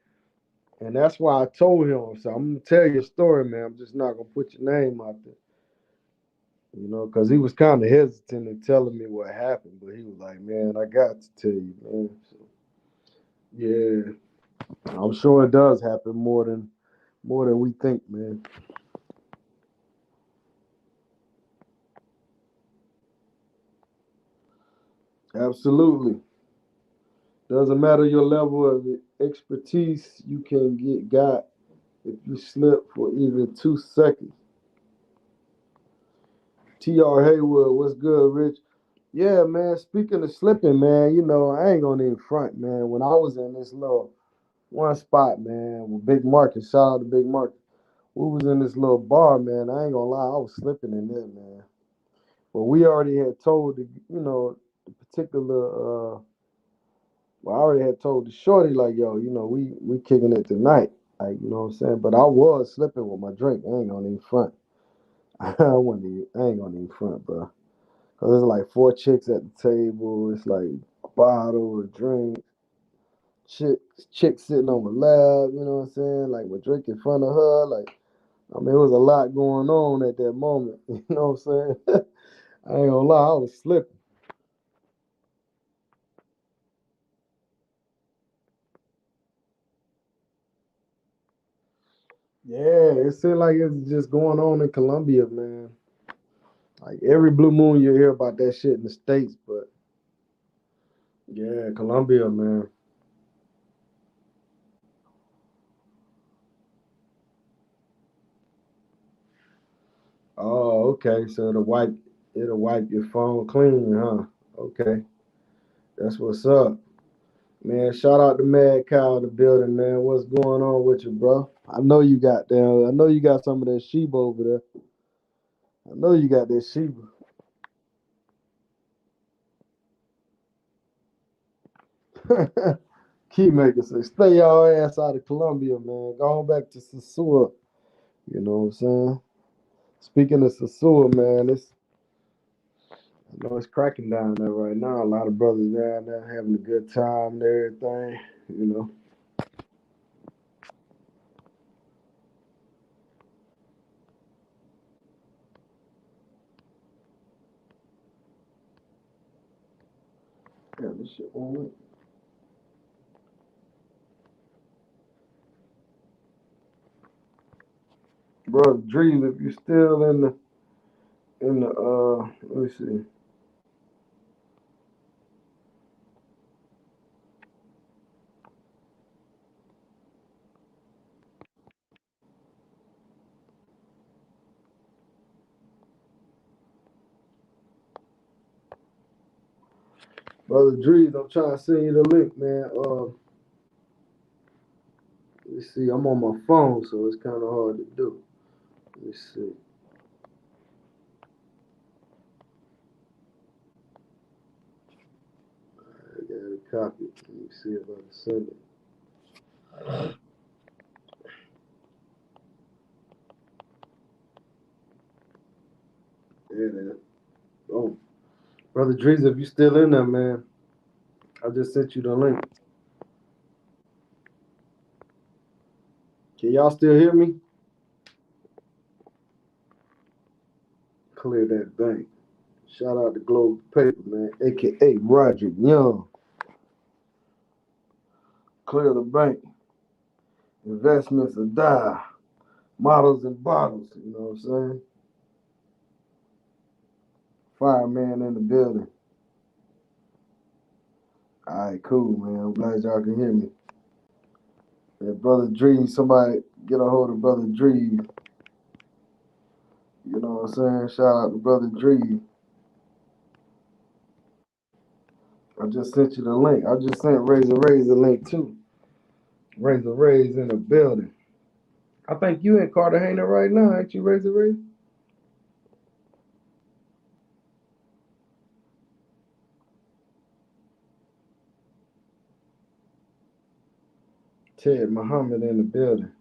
And that's why I told him, so I'm gonna tell you a story, man. I'm just not gonna put your name out there, because he was kind of hesitant in telling me what happened, but he was like, "Man, I got to tell you, man." So, yeah, I'm sure it does happen more than we think, man. Absolutely. Doesn't matter your level of expertise, you can get got if you slip for even 2 seconds. T.R. Haywood, what's good, Rich? Yeah, man. Speaking of slipping, man, I ain't gonna even front, man. When I was in this little one spot, man, with Big Marcus. Shout out to Big Marcus. We was in this little bar, man. I ain't gonna lie, I was slipping in there, man. But we already had told the particular well, I already had told the shorty like, yo, we kicking it tonight. Like, you know what I'm saying? But I was slipping with my drink. I ain't gonna even front. I ain't gonna even front, bro. Cause there's like four chicks at the table. It's like a bottle, a drink, chick, chick sitting on my lap. You know what I'm saying? Like my drink in front of her. Like, I mean, it was a lot going on at that moment. You know what I'm saying? I ain't gonna lie, I was slipping. Yeah, it seems like it's just going on in Colombia, man. Like every blue moon you hear about that shit in the States, but yeah, Colombia, man. Oh, okay. So it'll wipe your phone clean, huh? Okay. That's what's up. Man, shout out to Mad Cow in the building, man. What's going on with you, bro? I know you got some of that Sheba over there. I know you got that Sheba. Keymaker say, stay y'all ass out of Colombia, man. Go on back to Sasua. You know what I'm saying? Speaking of Sasua, man, I know it's cracking down there right now. A lot of brothers down there having a good time and everything. You know. Yeah, this shit won't work. Brother Dream, if you still in the let me see. Brother Drees, I'm trying to send you the link, man. Let me see. I'm on my phone, so it's kind of hard to do. Let me see. I got a copy. Let me see if I can send it. Yeah, man. Oh, Brother Drees, if you still in there, man, I just sent you the link. Can y'all still hear me? Clear that bank. Shout out to Globe Paper, man, aka Roger Young. Clear the bank. Investments are die. Models and bottles. You know what I'm saying? Fireman in the building. All right, cool, man. I'm glad y'all can hear me. Yeah, Brother Dree, somebody get a hold of Brother Dree. You know what I'm saying? Shout out to Brother Dree. I just sent you the link. I just sent Razor the link too. Razor's in the building. I think you in Cartagena right now, ain't you, Razor? Ted Muhammad in the building.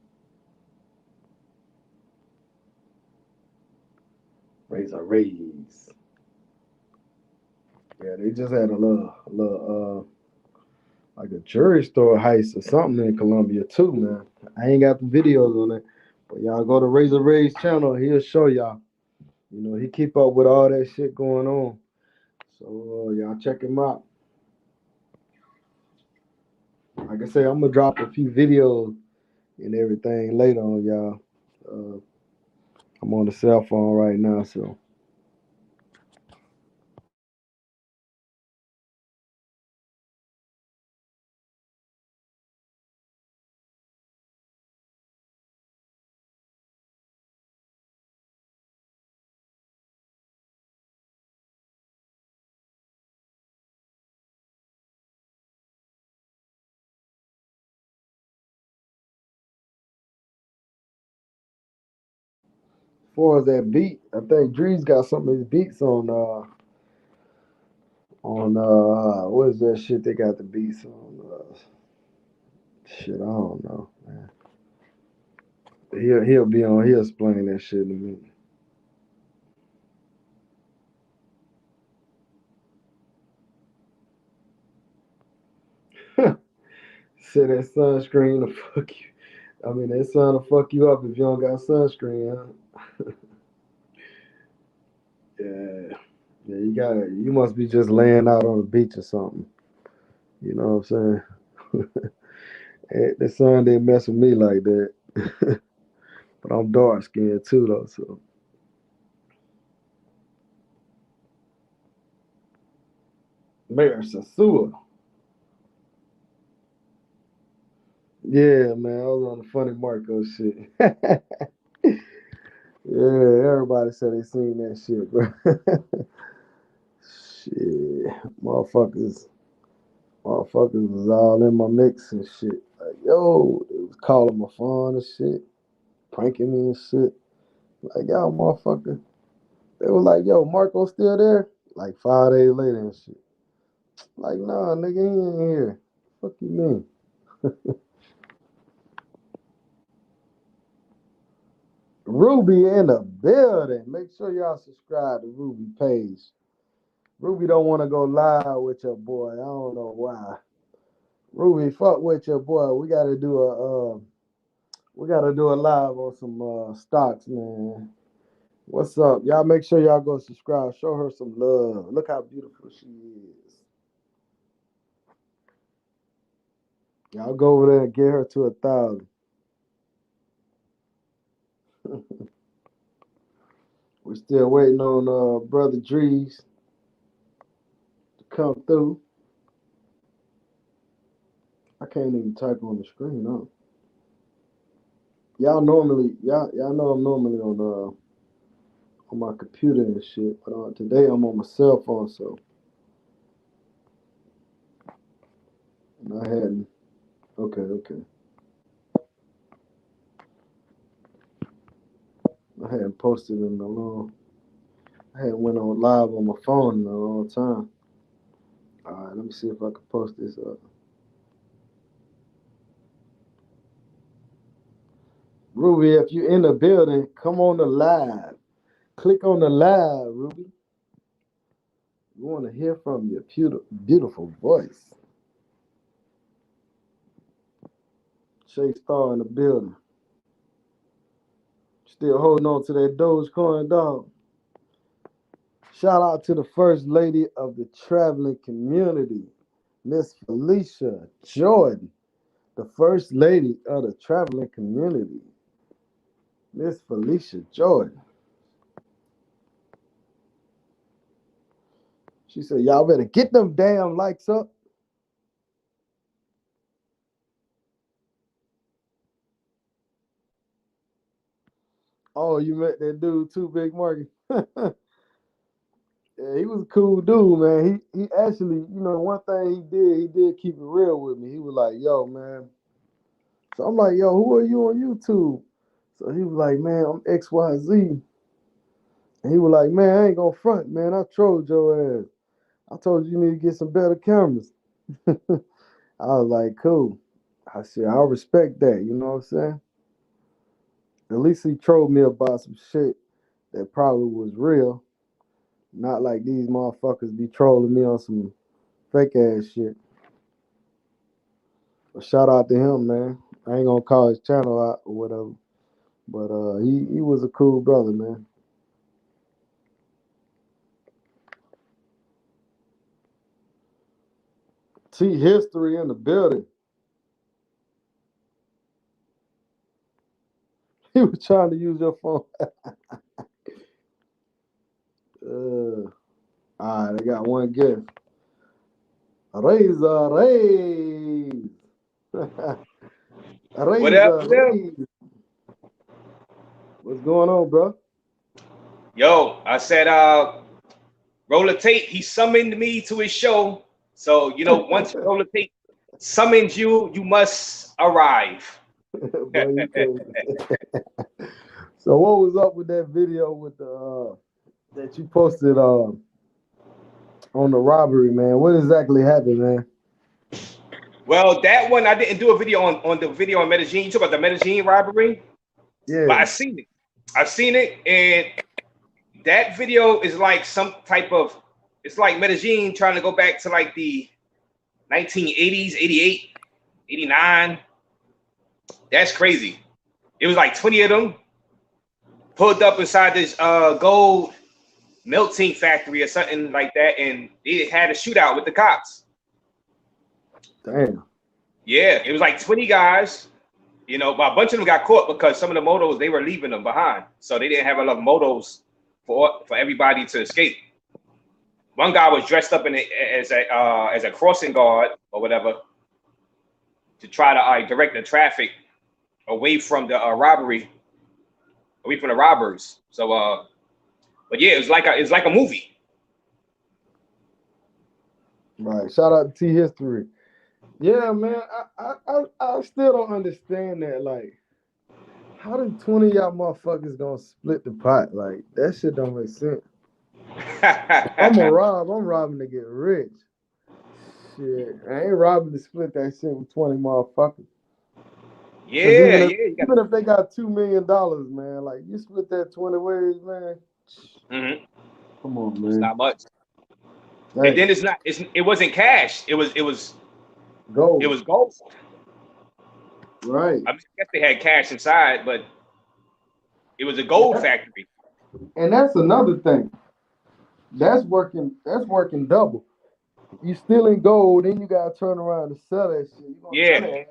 Razor. Yeah, they just had a little like a jewelry store heist or something in Colombia too, man. I ain't got the videos on it, but y'all go to Razor Ray's channel, he'll show y'all. You know, he keep up with all that shit going on. So y'all check him out. Like I say, I'm gonna drop a few videos and everything later on, y'all. Uh, I'm on the cell phone right now, so far as that beat, I think Dre's got some of his beats on what is that shit they got the beats on? Shit, I don't know, man. He'll be on. He'll explain that shit in a minute. Say that sunscreen to fuck you. I mean, that sun will fuck you up if you don't got sunscreen, huh? Yeah, yeah. You gotta. You must be just laying out on the beach or something. You know what I'm saying? The sun didn't mess with me like that. But I'm dark skinned too, though. So, Mayor Sasua. Yeah, man. I was on the funny Marco shit. Yeah, everybody said they seen that shit, bro. Shit, motherfuckers was all in my mix and shit. Like, yo, they was calling my phone and shit, pranking me and shit. Like, y'all motherfucker. They were like, yo, Marco still there? Like 5 days later and shit. Like, nah, nigga, he ain't here. Fuck you mean? Ruby in the building. Make sure y'all subscribe to Ruby page. Ruby don't want to go live with your boy. I don't know why. Ruby, fuck with your boy. We gotta do a live on some stocks, man. What's up? Y'all make sure y'all go subscribe. Show her some love. Look how beautiful she is. Y'all go over there and get her to 1,000. We're still waiting on brother Drees to come through. I can't even type on the screen, huh? Y'all know I'm normally on my computer and shit, but today I'm on my cell phone, so I hadn't. Okay. I hadn't posted in a long. I hadn't went on live on my phone in a long time. All right, let me see if I can post this up. Ruby, if you're in the building, come on the live. Click on the live, Ruby. We want to hear from your beautiful voice. Shay Star in the building. Still holding on to that Dogecoin dog. Shout out to the first lady of the traveling community, Miss Felicia Jordan, the first lady of the traveling community, Miss Felicia Jordan. She said, y'all better get them damn likes up. Oh, you met that dude too, Big Marky? Yeah, he was a cool dude, man. He actually, one thing he did keep it real with me. He was like, yo, man. So I'm like, yo, who are you on YouTube? So he was like, man, I'm XYZ. And he was like, man, I ain't gonna front, man. I trolled your ass. I told you need to get some better cameras. I was like, cool. I said, I respect that, you know what I'm saying? At least he trolled me about some shit that probably was real. Not like these motherfuckers be trolling me on some fake ass shit. But shout out to him, man. I ain't gonna call his channel out or whatever. But he was a cool brother, man. T history in the building. He was trying to use your phone. All right, I got one guess. Razor Rays. What up? Razor What up? Rays. What's going on, bro? Yo, I said, Roller Tate, he summoned me to his show. So, once Roller Tate summons you, you must arrive. Boy, you crazy. So what was up with that video with the that you posted on the robbery, man? What exactly happened, man? Well, that one I didn't do a video on the video on Medellin. You talk about the Medellin robbery, but Yeah, I seen it. I've seen it, and that video is like some type of. It's like Medellin trying to go back to like the 1980s, 88, 89. That's crazy. It was like 20 of them pulled up inside this gold melting factory or something like that, and they had a shootout with the cops. damn. Yeah, it was like 20 guys. You know, but a bunch of them got caught because some of the motos they were leaving them behind, so they didn't have enough motos for everybody to escape. One guy was dressed up as a crossing guard or whatever to try to direct the traffic away from the robbery, away from the robbers. So, but yeah, it's like a movie. Right. Shout out to T History. Yeah, man. I still don't understand that. Like, how did 20 of y'all motherfuckers gonna split the pot? Like, that shit don't make sense. I'm robbing to get rich. Shit. I ain't robbing to split that shit with 20 motherfuckers. Yeah, Even if they got $2 million, man, like you split that 20 ways, man. Mm-hmm. Come on, man. It's not much. Dang. And then it wasn't cash. It was gold. It was gold. Right. I guess they had cash inside, but it was a gold factory. And that's another thing. That's working double. You stealing gold, then you gotta turn around and sell that shit. Yeah.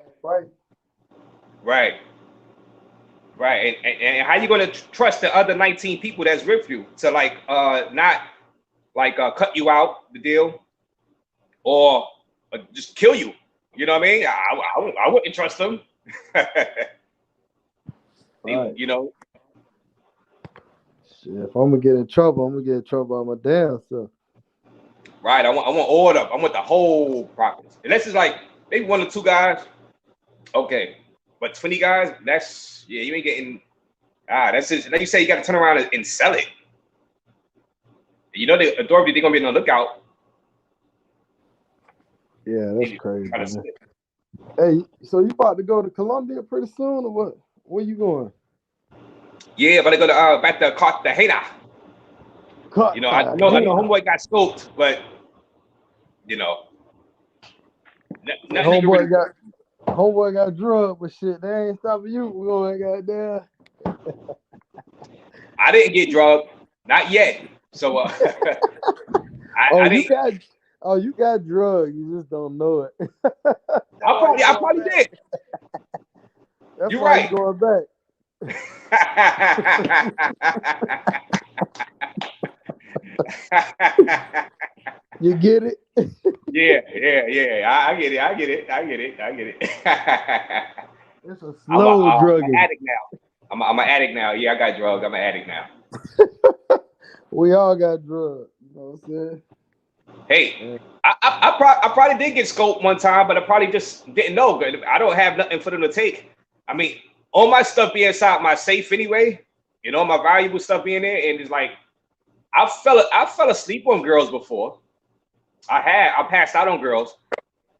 Right. Right. And how you gonna trust the other 19 people that's with you to like not like cut you out the deal or just kill you? You know what I mean? I wouldn't trust them. Right. You know. Shit, if I'm gonna get in trouble, I'm gonna get in trouble by my damn self. Right. I want all of them. I want the whole profits. Unless it's like maybe 1 or 2 guys. Okay. But 20 guys, you ain't getting that's it. Like you say, you gotta turn around and sell it. You know the authority, they're gonna be on the lookout. Yeah, that's crazy. Hey, so you about to go to Colombia pretty soon or what? Where you going? Yeah, but I go to back to Cartagena. You know, I know homeboy got scoped, but you know, homeboy got drugged, but shit, they ain't stopping you. We're going goddamn. I didn't get drugged, not yet. So you got drugged, you just don't know it. I probably did. That's You're why right. You're going back. You get it? Yeah. I get it. It's a slow drugging. I'm an addict now. I'm an addict now. Yeah, I got drugged. I'm an addict now. We all got drugged. You know what I'm saying? Hey, I probably did get scoped one time, but I probably just didn't know. I don't have nothing for them to take. I mean, all my stuff be inside my safe anyway. You know, my valuable stuff being there, and it's like I fell asleep on girls before. I passed out on girls.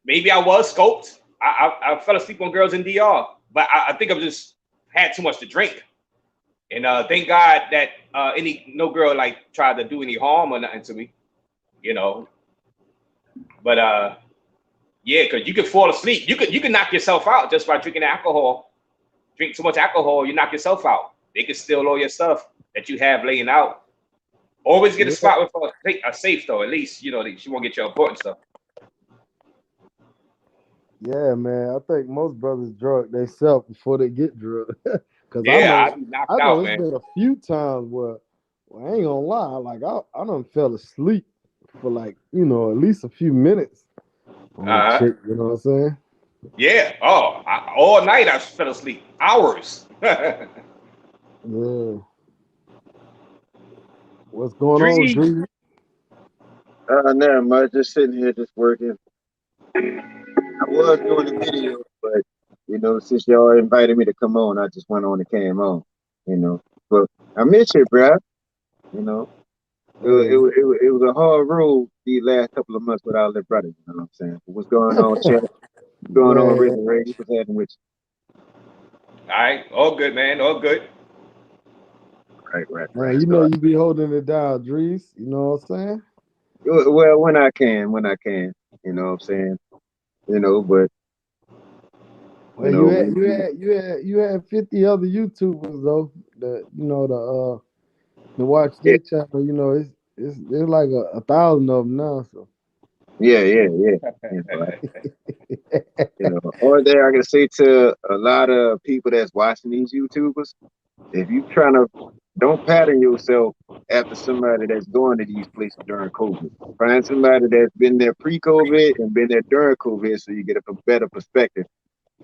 Maybe I was scoped. I fell asleep on girls in DR, but I think I just had too much to drink. And thank God that no girl like tried to do any harm or nothing to me, you know. But yeah, because you could fall asleep. You could knock yourself out just by drinking alcohol. Drink too much alcohol, you knock yourself out. They can steal all your stuff that you have laying out. Always get a spot with a safe though. At least you know she won't get your important stuff. Yeah, man. I think most brothers drug themselves before they get drugged. Cause I be knocked out, man. There's been a few times where I ain't gonna lie, like I done fell asleep for like at least a few minutes. Chick, you know what I'm saying? Yeah. Oh, all night I fell asleep. Hours. Yeah. What's going on, Dream? Never much. Just sitting here, just working. I was doing a video, but since y'all invited me to come on, I just went on and came on. But I miss it, bro. You know, Hey, it was a hard road these last couple of months without their brother. You know what I'm saying? But what's going on, Chet? What's going on, man, Rick and Ray? What's happening with All right, all good, man, all good. you? Right. man, you know So, you be holding it down, Drees. You know what I'm saying? well, when I can, you know what I'm saying? You know, but you Well, know, we, we you had 50 other YouTubers though. The you know the watch yeah, their channel. You know it's like a thousand of them now. So yeah. You know, or there I can say to a lot of people that's watching these YouTubers, if you trying to don't pattern yourself after somebody that's going to these places during COVID. Find somebody that's been there pre-COVID and been there during COVID, so you get a better perspective.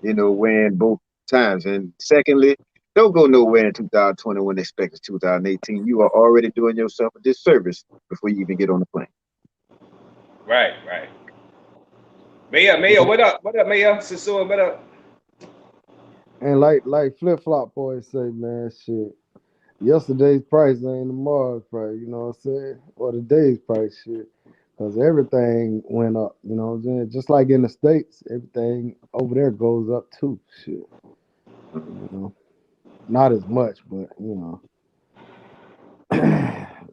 When both times. And secondly, don't go nowhere in 2020 when expecting 2018. You are already doing yourself a disservice before you even get on the plane. Right. Mayor, what up, Mayor? Sasua, what up? and like Flip Flop boys say, man, shit. Yesterday's price ain't tomorrow's price. You know what I'm saying? Or today's price, shit. Cause everything went up. You know what I'm saying? Just like in the states, everything over there goes up too. Shit. You know, not as much, but you know.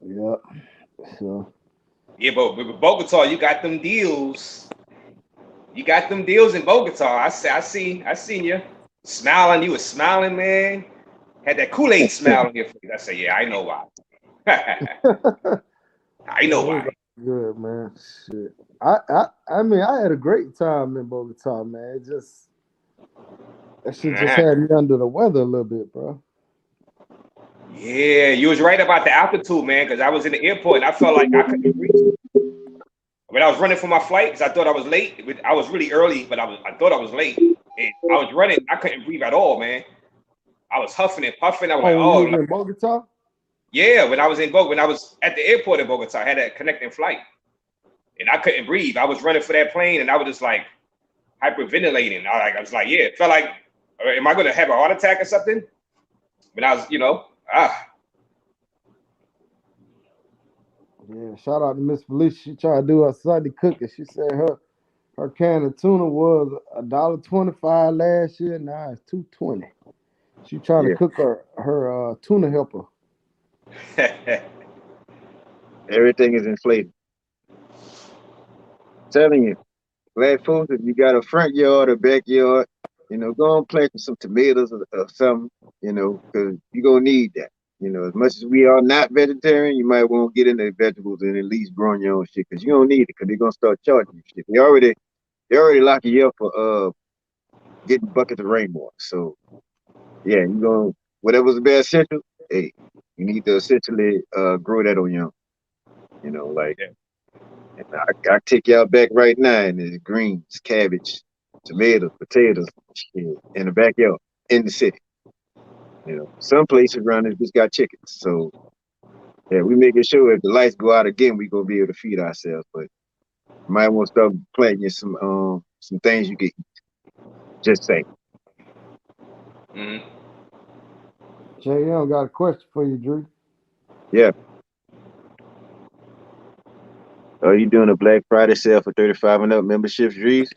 Yeah. So Yeah, but with Bogota, you got them deals. You got them deals in Bogota. I seen you smiling. You was smiling, man. Had that Kool-Aid smile on your face. I said, yeah, I know why. I know it was why. good, man. Shit. I mean, I had a great time in Bogota, man. It just that shit just Uh-huh. had me under the weather a little bit, bro. Yeah, you was right about the altitude, man. Because I was in the airport and I felt like I couldn't breathe when I was running for my flight. Because I thought I was late. I was really early, but I thought I was late. And I was running. I couldn't breathe at all, man. I was huffing and puffing. I was like, Oh, when you oh, was in Bogota? yeah. When I was at the airport in Bogota, I had a connecting flight, and I couldn't breathe. I was running for that plane, and I was just like hyperventilating. I was like, yeah, it felt like, am I going to have a heart attack or something? But I was, Yeah, shout out to Miss Felicia. She tried to do her Sunday cooking. She said her can of tuna was $1.25 last year. Now it's $2.20. She trying to Yeah, cook her tuna helper. everything is inflated. Telling you, black folks, if you got a front yard or backyard, go and plant some tomatoes or something, because you're going to need that. As much as we are not vegetarian, you might want to get into vegetables and at least growing your own shit because you don't need it because they're going to start charging you shit. They already lock you up for getting buckets of rainwater. So, yeah, you going whatever's the best essential, hey, you need to essentially grow that on your own. Like, Yeah. and I take y'all back right now, and there's greens, cabbage, tomatoes, potatoes, shit, in the backyard, in the city. Some places around this just got chickens. So yeah, we making sure if the lights go out again, we gonna be able to feed ourselves. But you might want to start planting some things you can eat. Just say, Mhm. Jay Young got a question for you, Drew. yeah. Are you doing a Black Friday sale for 35 and up memberships, Reese?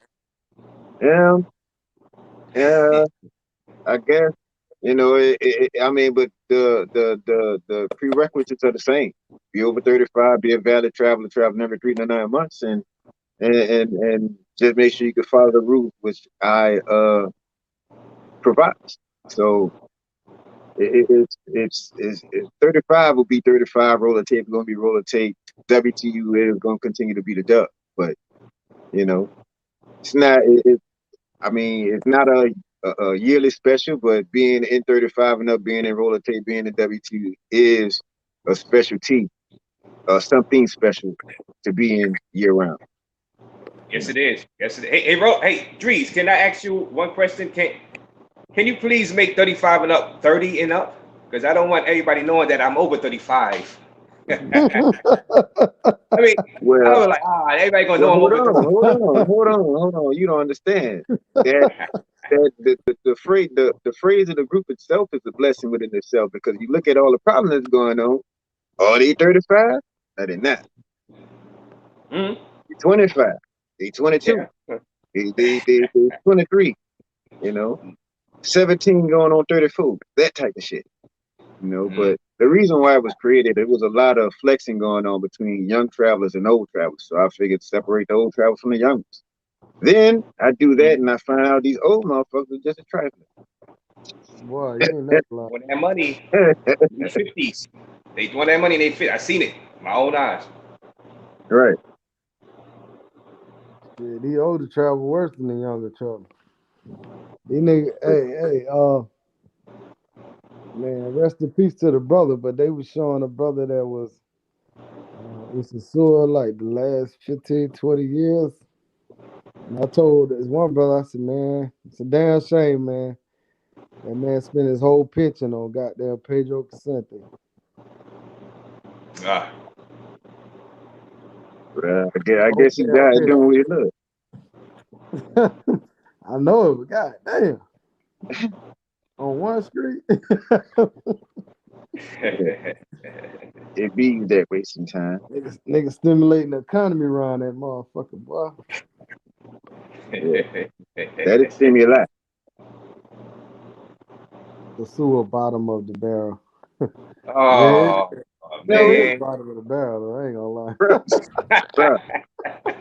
Yeah, yeah. I guess I mean, but the prerequisites are the same. Be over 35, be a valid traveler, travel every 3 to 9 months, and just make sure you can follow the rules which I provide. So it's 35 will be 35. Roller tape is going to be roller tape. WTU is going to continue to be the dub, but you know it's not. I mean, it's not a yearly special, but being in 35 and up, being in roller tape, being in WT is a specialty, something special to be in year round. You Yes, know, it is. Yes, it is. Hey, Dries, can I ask you one question? Can you please make 35 and up 30 and up? Because I don't want everybody knowing that I'm over 35. I mean, I Well, was like, everybody gonna know I'm hold over on, doing. hold on. You don't understand that the phrase of the group itself is a blessing within itself because you look at all the problems that's going on. Are they 35? No, they're not. Mm-hmm. They're 25. They 22. Yeah. They 23. You know, 17 going on 34. That type of shit. You know, Mm-hmm. but the reason why it was created, it was a lot of flexing going on between young travelers and old travelers. So I figured separate the old travelers from the young ones. Then I do that and I find out these old motherfuckers are just a trifling. Boy, you ain't never lying. When that money in the 50s, they doing that money. They fit. I seen it, with my own eyes. Right. Shit, these older travel worse than the younger travel. These niggas, man, rest in peace to the brother, but they was showing a brother that was in Sasua like the last 15, 20 years. And I told this one brother, I said, man, it's a damn shame, man. That man spent his whole pension on goddamn Pedro Casente. Ah, I Whole guess he damn died pension. doing what he loved. I know it, but goddamn. On one street. It be that way sometimes. Niggas stimulating the economy around that motherfucker, boy. Yeah. That is stimuli. The sewer bottom of the barrel. Yeah, oh No, it is man. bottom of the barrel, I ain't gonna lie. bruh, bruh,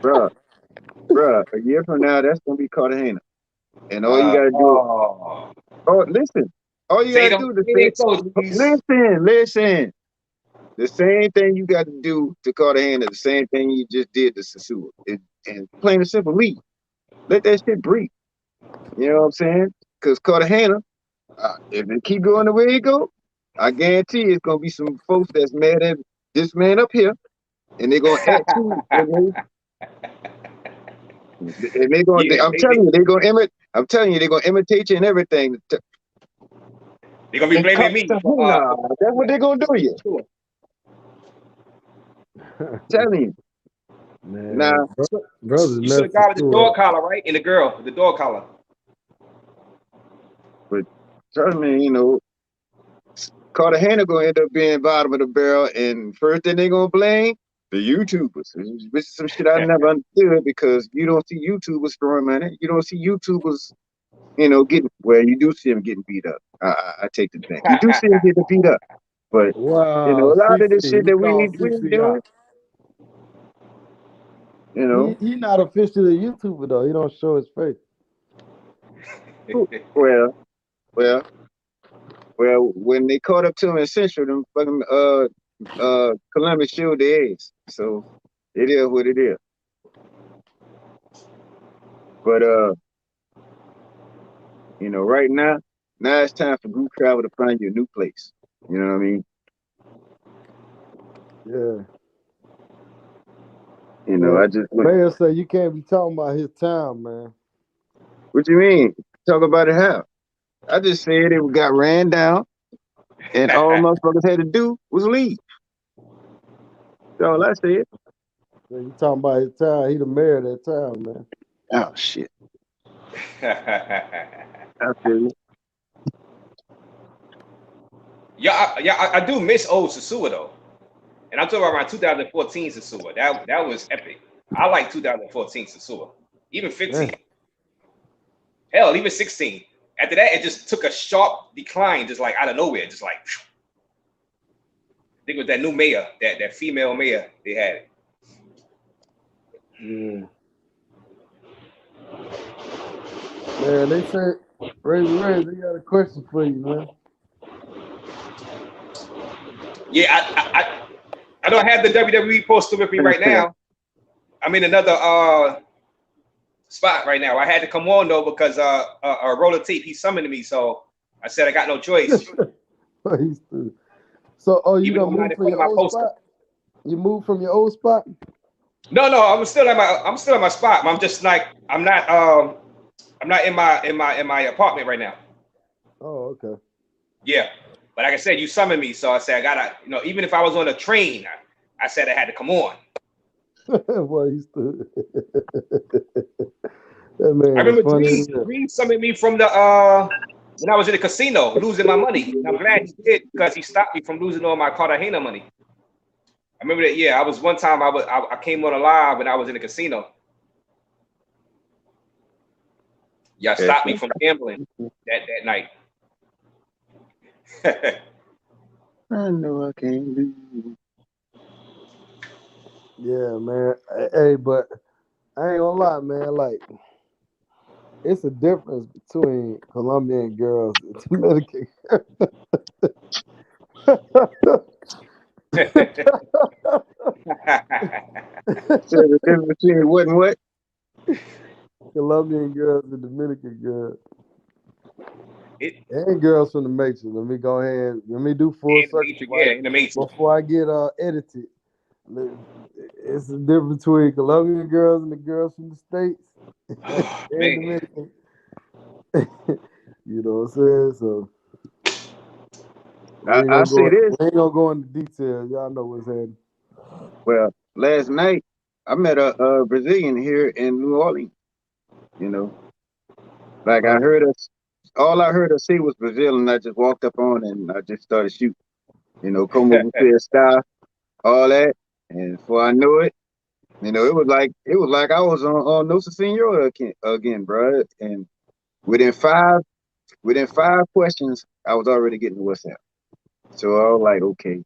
bruh, bruh. A year from now, that's gonna be Cartagena. And all you gotta do, Oh, oh, listen. All you say gotta don't do is say say, they so please. listen. The same thing you got to do to Cartagena, the same thing you just did to Sasua. And plain and simple, leave. Let that shit breathe. You know what I'm saying? Because Cartagena, if it keep going the way it go, I guarantee it's gonna be some folks that's mad at this man up here, and they're gonna act too. And they gonna. Yeah, I'm telling you, they're gonna imitate. I'm telling you, they're gonna imitate you and everything. they gonna be And blaming me Cartagena, that's what they're gonna do. You for telling you. Man, Now, brothers you should have messed the got the sewer dog up. collar, right? And the girl, the dog collar. but trust me, you know, Cartagena gonna end up being bottom of the barrel, and first thing they gonna blame the YouTubers. This is some shit I never understood because you don't see YouTubers throwing money. You don't see YouTubers, you know, getting well. You do see them getting beat up. I take the thing. You do see them getting beat up, but you know, Wow, a lot of this CC, shit he that called we ain't CC doing. out. You He know, he not officially a YouTuber though. He don't show his face. well, well, well. When they caught up to him in Central, them fucking Columbus showed their ass. So it is what it is. But you know, right now it's time for group travel to find you a new place. You know what I mean? Yeah. You know, Man, I just look. Mayor said you can't be talking about his town, man. What you mean? Talk about it how? I just said it got ran down, and all motherfuckers had to do was leave. That's all I said. So you talking about his town? He the mayor of that town, man. Oh shit! yeah, I feel you. I do miss old Sasua though, and I'm talking about around 2014 Sasua. That was epic. I like 2014 Sasua, even Man, 15. Hell, even 16. After that, it just took a sharp decline, just like out of nowhere, just like. I think it was that new mayor, that female mayor they had. yeah. Man, they said Razor, they got a question for you, man. Yeah, I don't have the WWE poster with me right now. I'm in another spot right now. I had to come on though because Roller Tape he summoned me, so I said I got no choice. So, oh, you Even though done I'm not moved in from front of your my old poster. spot? You moved from your old spot? No, I'm still at my spot. I'm just like I'm not in my apartment right now. Oh, okay. Yeah. But like I said, you summoned me, so I said I gotta, even if I was on a train, I said I had to come on. Boy, he stood. That man I is remember funny. Dream summoned me from the when I was in the casino losing my money. And I'm glad he did because he stopped me from losing all my Cartagena money. I remember that. Yeah, I was one time I came on a live when I was in the casino. Y'all stopped me from gambling that night. I know I can't lose. Yeah, man. Hey, but I ain't gonna lie, man. Like, it's a difference between Colombian girls and Dominican. So the difference between what and what? Colombian girls and Dominican girls. It, And girls from the Matrix. Let me go ahead. Let me do full in the circle Matrix, yeah, in the Matrix. before I get edited. It's the difference between Colombian girls and the girls from the States Oh, and man. Dominican. You know what I'm saying? So I say this. we ain't gonna go into detail. Y'all know what's happening. Well, last night I met a Brazilian here in New Orleans. You know, like Oh, all I heard her say was Brazil, and I just walked up on and I just started shooting. You know, como você está, all that, and before I knew it, it was like I was on Nosa Senora again, bro. And within five within 5 questions, I was already getting WhatsApp. So I was like, okay,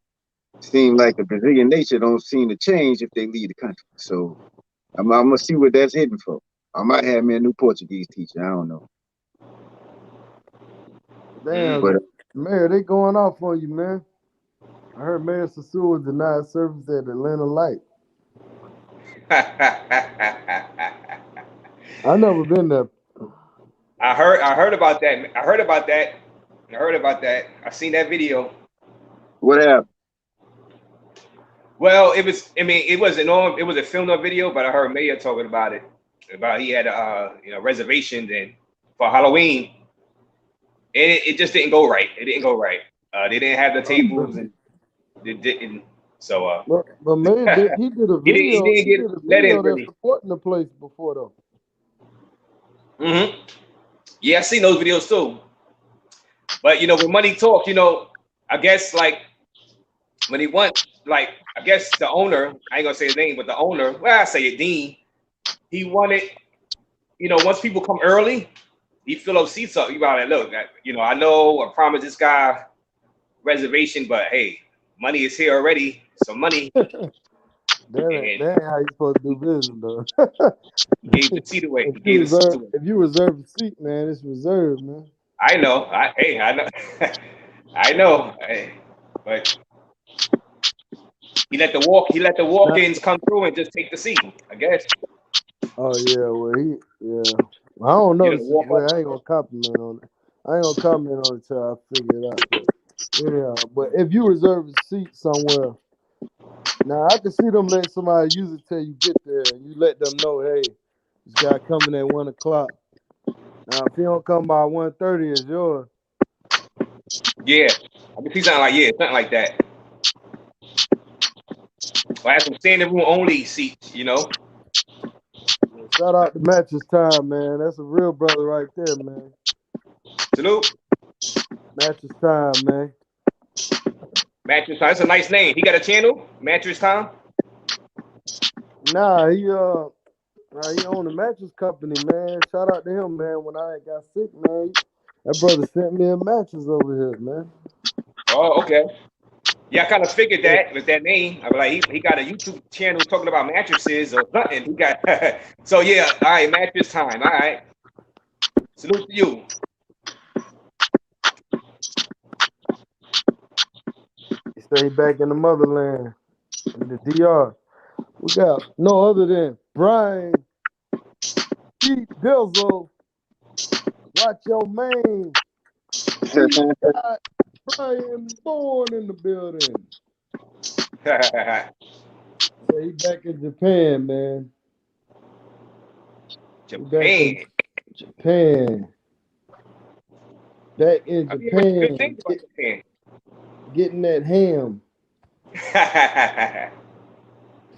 seemed like the Brazilian nature don't seem to change if they leave the country. So I'm gonna see what that's hitting for. I might have me a new Portuguese teacher. I don't know. damn, But Mayor, they going off on you, man. I heard Mayor Sasua denied service at Atlanta Light. I never been there. I heard about that. I heard about that. I seen that video. what happened? Well, it wasn't on. It was a filmed on video, but I heard Mayor talking about it. About he had reservations and for Halloween, and it just didn't go right. It didn't go right. They didn't have the tables, and they didn't. So But Mayor did. He did a he video. didn't He get did a let in video that's really. supporting the place before though. Yeah, I seen those videos too. But when money talks, I guess like when he went, like I guess the owner, I ain't gonna say his name, but the owner, well, I say it, Dean. He wanted, once people come early, he fill up seats up. You about it? Look, I know I promised this guy reservation, but hey, money is here already. So money, That and ain't how you supposed to do business though. he gave the seat away. He gave the seat away. If you reserve a seat, man, it's reserved, man. I know. I know. I know. But he let the walk-ins come through and just take the seat, I guess. Oh yeah, I don't know. Walk Well, up. I ain't gonna comment on it. I ain't gonna comment on it till I figure it out. But yeah, but if you reserve a seat somewhere, now I can see them letting somebody use it till you get there, and you let them know, hey, this guy coming at 1 o'clock. Now if he don't come by 1:30, it's yours. Yeah. I can see something like that. I have some standing room only seats, Shout out to Mattress Time, man. That's a real brother right there, man. Salute. Mattress Time, man. Mattress Time. That's a nice name. He got a channel, Mattress Time. Nah, he owned a mattress company, man. Shout out to him, man. When I got sick, man, that brother sent me a mattress over here, man. Oh, okay. Yeah, I kind of figured that with that name. I was like, he got a YouTube channel talking about mattresses or something. He got so yeah. All right, Mattress Time. All right. Salute to you. He stayed back in the motherland, in the DR. We got no other than Brian Pete Dizzle. Watch your man. We got Brian Bourne in the building. So he back in Japan, man. Japan. Japan. Back in I mean, good Japan. things about Japan. getting that ham.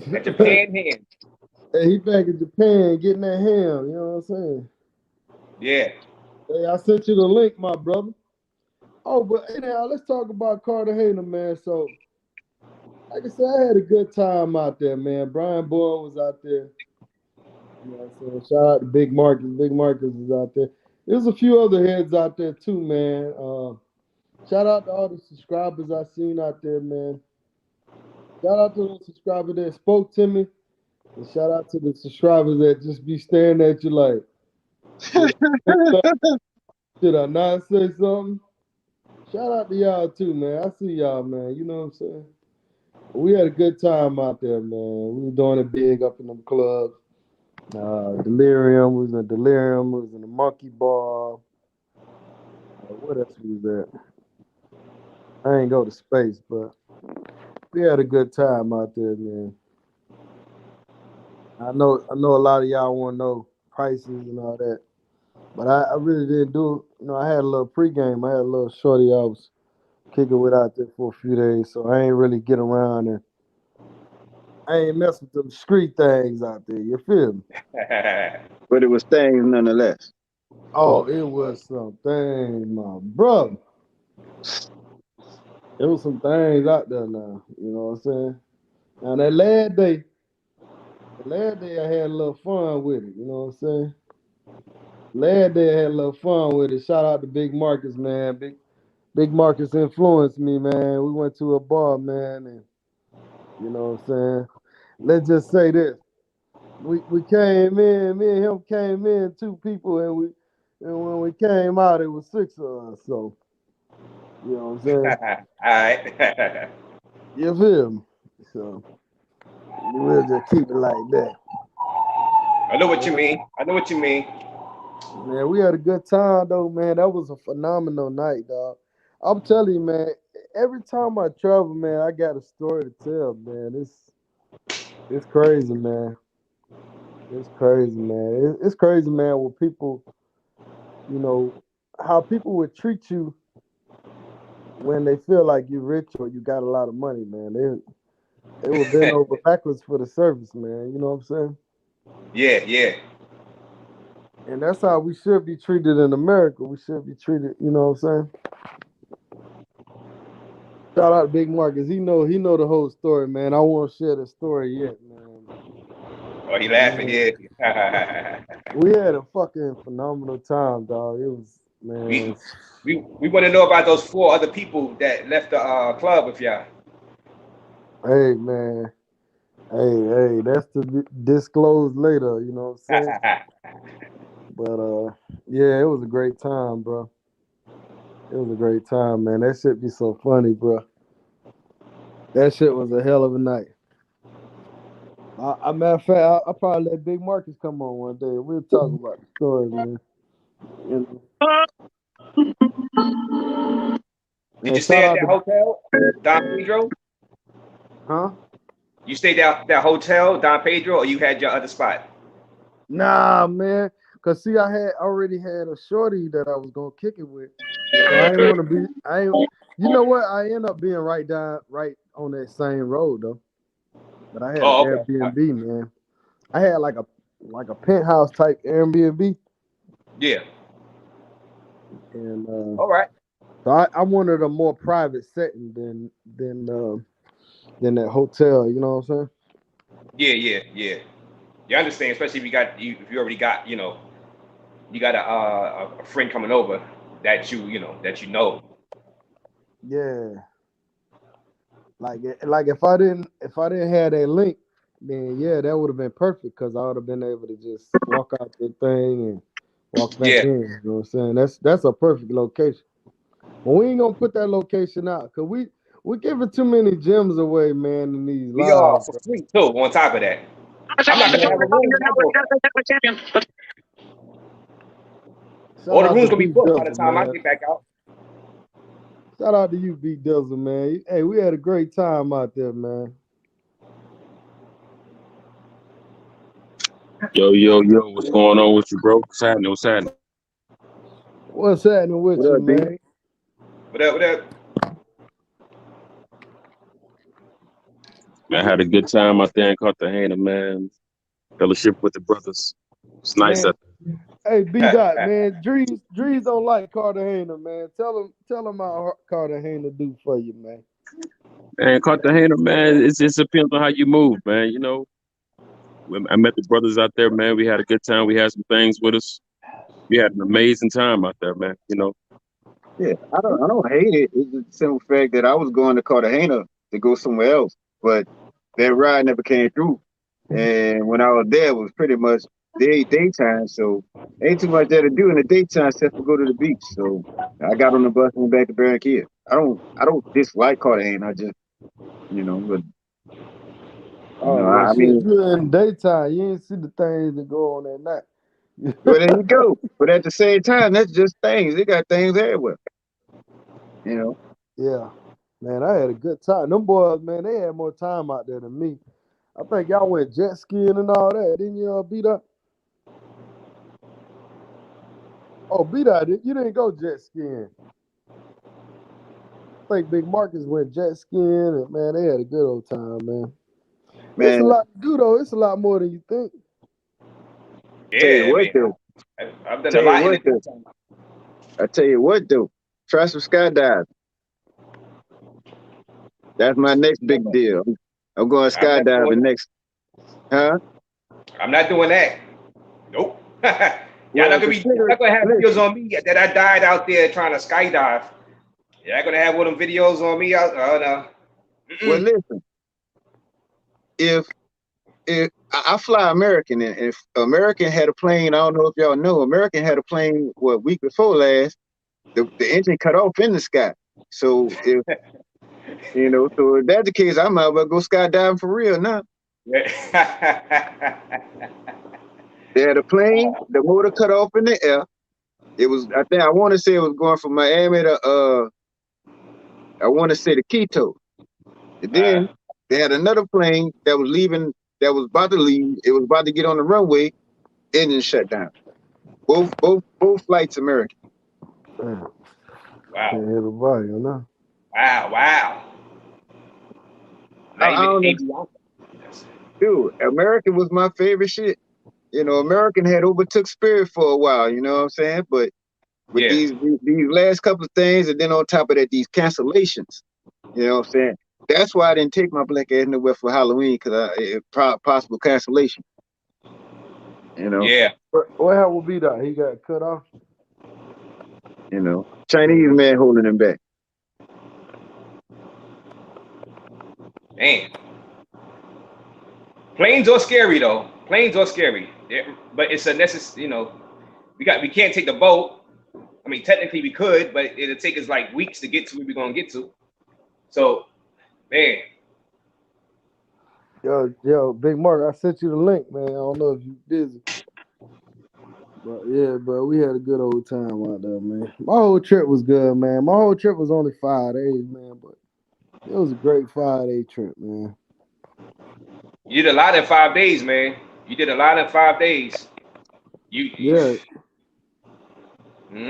That Japan hand. Hey, he back in Japan getting that ham. You know what I'm saying? Yeah. Hey, I sent you the link, my brother. Oh, but anyhow, let's talk about Cartagena, man. So, like I said, I had a good time out there, man. Brian Boyle was out there. You know what I'm saying? Shout out to Big Marcus. Big Marcus is out there. There's a few other heads out there too, man. Shout out to all the subscribers I seen out there, man. Shout out to the subscriber that spoke to me. And shout out to the subscribers that just be staring at you like, should I not say something? Shout out to y'all too, man. I see y'all, man. You know what I'm saying? We had a good time out there, man. We were doing it big up in them clubs. Delirium was in Delirium, was in the Monkey Bar. What else was that? I ain't go to space, but we had a good time out there, man. I know a lot of y'all want to know prices and all that, but I really didn't do it. You know, I had a little pregame. I had a little shorty I was kicking with out there for a few days, so I ain't really get around and I ain't mess with them street things out there. You feel me? But it was things nonetheless. Oh, it was some things, my brother. It was some things out there now. You know what I'm saying? Now that last day I had a little fun with it. You know what I'm saying? Last day I had a little fun with it. Shout out to Big Marcus, man. Big Marcus influenced me, man. We went to a bar, man, and you know what I'm saying? Let's just say this. We came in, me and him came in, two people, and when we came out, it was six of us. So, you know what I'm saying? All right. You feel me? So, we'll just keep it like that. I know what you mean. I know what you mean. Man, we had a good time, though, man. That was a phenomenal night, dog. I'm telling you, man, every time I travel, man, I got a story to tell, man. It's crazy, man. It's crazy, man. It's crazy, man, with people, you know, how people would treat you when they feel like you're rich or you got a lot of money, man. They will bend over backwards for the service, man. You know what I'm saying? Yeah, yeah. And that's how we should be treated in America. We should be treated, you know what I'm saying? Shout out to Big Marcus. He know the whole story, man. I won't share the story yet, man. Oh, he laughing, Man, yeah. we had a fucking phenomenal time, dog. It was, man. we want to know about those four other people that left the club with y'all. Hey, man. Hey, that's to be disclosed later, you know what I'm saying? But yeah, it was a great time, bro. It was a great time, man. That shit be so funny, bro. That shit was a hell of a night. Matter of fact, I probably let Big Marcus come on one day. We'll talk about the story, man. You know? Did And you stay shout at out that to hotel, Don Pedro? huh? You stayed at that hotel, Don Pedro, or you had your other spot? Nah, man. Cause see, I had already had a shorty that I was gonna kick it with, so I ain't want to be. I ain't. You know what? I end up being right on that same road though. But I had an Oh, okay. Airbnb, man. I had like a penthouse type Airbnb, Yeah. and All right. so I wanted a more private setting than that hotel. You know what I'm saying? Yeah, yeah, yeah. You understand, especially if you already got, you got a friend coming over that you know. Yeah. Like if I didn't have that link, then yeah, that would have been perfect because I would have been able to just walk out the thing and walk back Yeah. in. You know what I'm saying? That's a perfect location. But we ain't gonna put that location out because we giving too many gems away, man, in these We are lives, for bro. free too. On top of that, I'm not gonna have a Man, room when I go. shout All the out to rooms gonna be B booked by the Dizzle, time I man. get back out. Shout out to you, B Dizzle, man. Hey, we had a great time out there, man. Yo, what's going on with you, bro? What's happening? What's happening? What's happening with What you, up, B? man? Whatever. Man, I had a good time out there in Cartagena, man. Fellowship with the brothers. It's nice Man, out hey B Dot, man, Drees don't like Cartagena, man. Tell him how Cartagena do for you, man. there. Man, Cartagena, man, it just depends on how you move, man. You know, when I met the brothers out there, man. We had a good time. We had some things with us. We had an amazing time out there, man. You know, Yeah, I don't hate it. It's just the simple fact that I was going to Cartagena to go somewhere else, but that ride never came through. And when I was there, it was pretty much daytime, so ain't too much there to do in the daytime except for go to the beach. So I got on the bus and went back to Barranquilla. I don't dislike Cartagena. I just but Oh well, I shit. mean, You in daytime, you ain't see the things that go on at night. well there you go. But at the same time, that's just things. They got things everywhere. You know. Yeah, man, I had a good time. Them boys, man, they had more time out there than me. I think y'all went jet skiing and all that, didn't you, beat up? Oh, beat up, you didn't go jet skiing. I think Big Marcus went jet skiing, and man, they had a good old time, man. It's a Man, lot to do though. It's a lot more than you think. tell you Yeah, I what mean, though. I've done a Tell you lot in what the though. daytime. I tell you what though. Try some skydiving. That's my next big deal. I'm going I'm not skydiving doing. next. Huh? I'm not doing that. Nope. Y'all Well, not consider gonna have videos listen. on me that I died out there trying to skydive. You're not gonna have one of them videos on me out. Oh no. Well, Mm-mm. listen. If I fly American, and if American had a plane, I don't know if y'all know, American had a plane what week before last. The engine cut off in the sky. So if that's the case, I might well go skydiving for real now. They had a plane, the motor cut off in the air. It was, I want to say it was going from Miami to I want to say to Quito. And uh, then they had another plane that was leaving, that was about to leave. It was about to get on the runway. Engine shut down. Both flights American. Man, wow, can't hit a body, you know. wow. Not I even don't know, avionics. dude. American was my favorite shit. American had overtook Spirit for a while. You know what I'm saying? But with Yeah, these last couple of things, and then on top of that, these cancellations. You know what I'm saying? That's why I didn't take my black ass nowhere for Halloween because possible cancellation. You know, yeah. What happened with beat up? He got cut off. Chinese man holding him back. Man, planes are scary though. Planes are scary. Yeah, but it's a necessary. We can't take the boat. I mean, technically we could, but it'll take us like weeks to get to where we're gonna get to. So, man, Yo, Big Mark, I sent you the link, man. I don't know if you busy. But yeah, bro, we had a good old time out there, man. My whole trip was good, man. My whole trip was only 5 days, man, but it was a great 5 day trip, man. you did a lot in 5 days, man. You did a lot in 5 days. You, Yeah,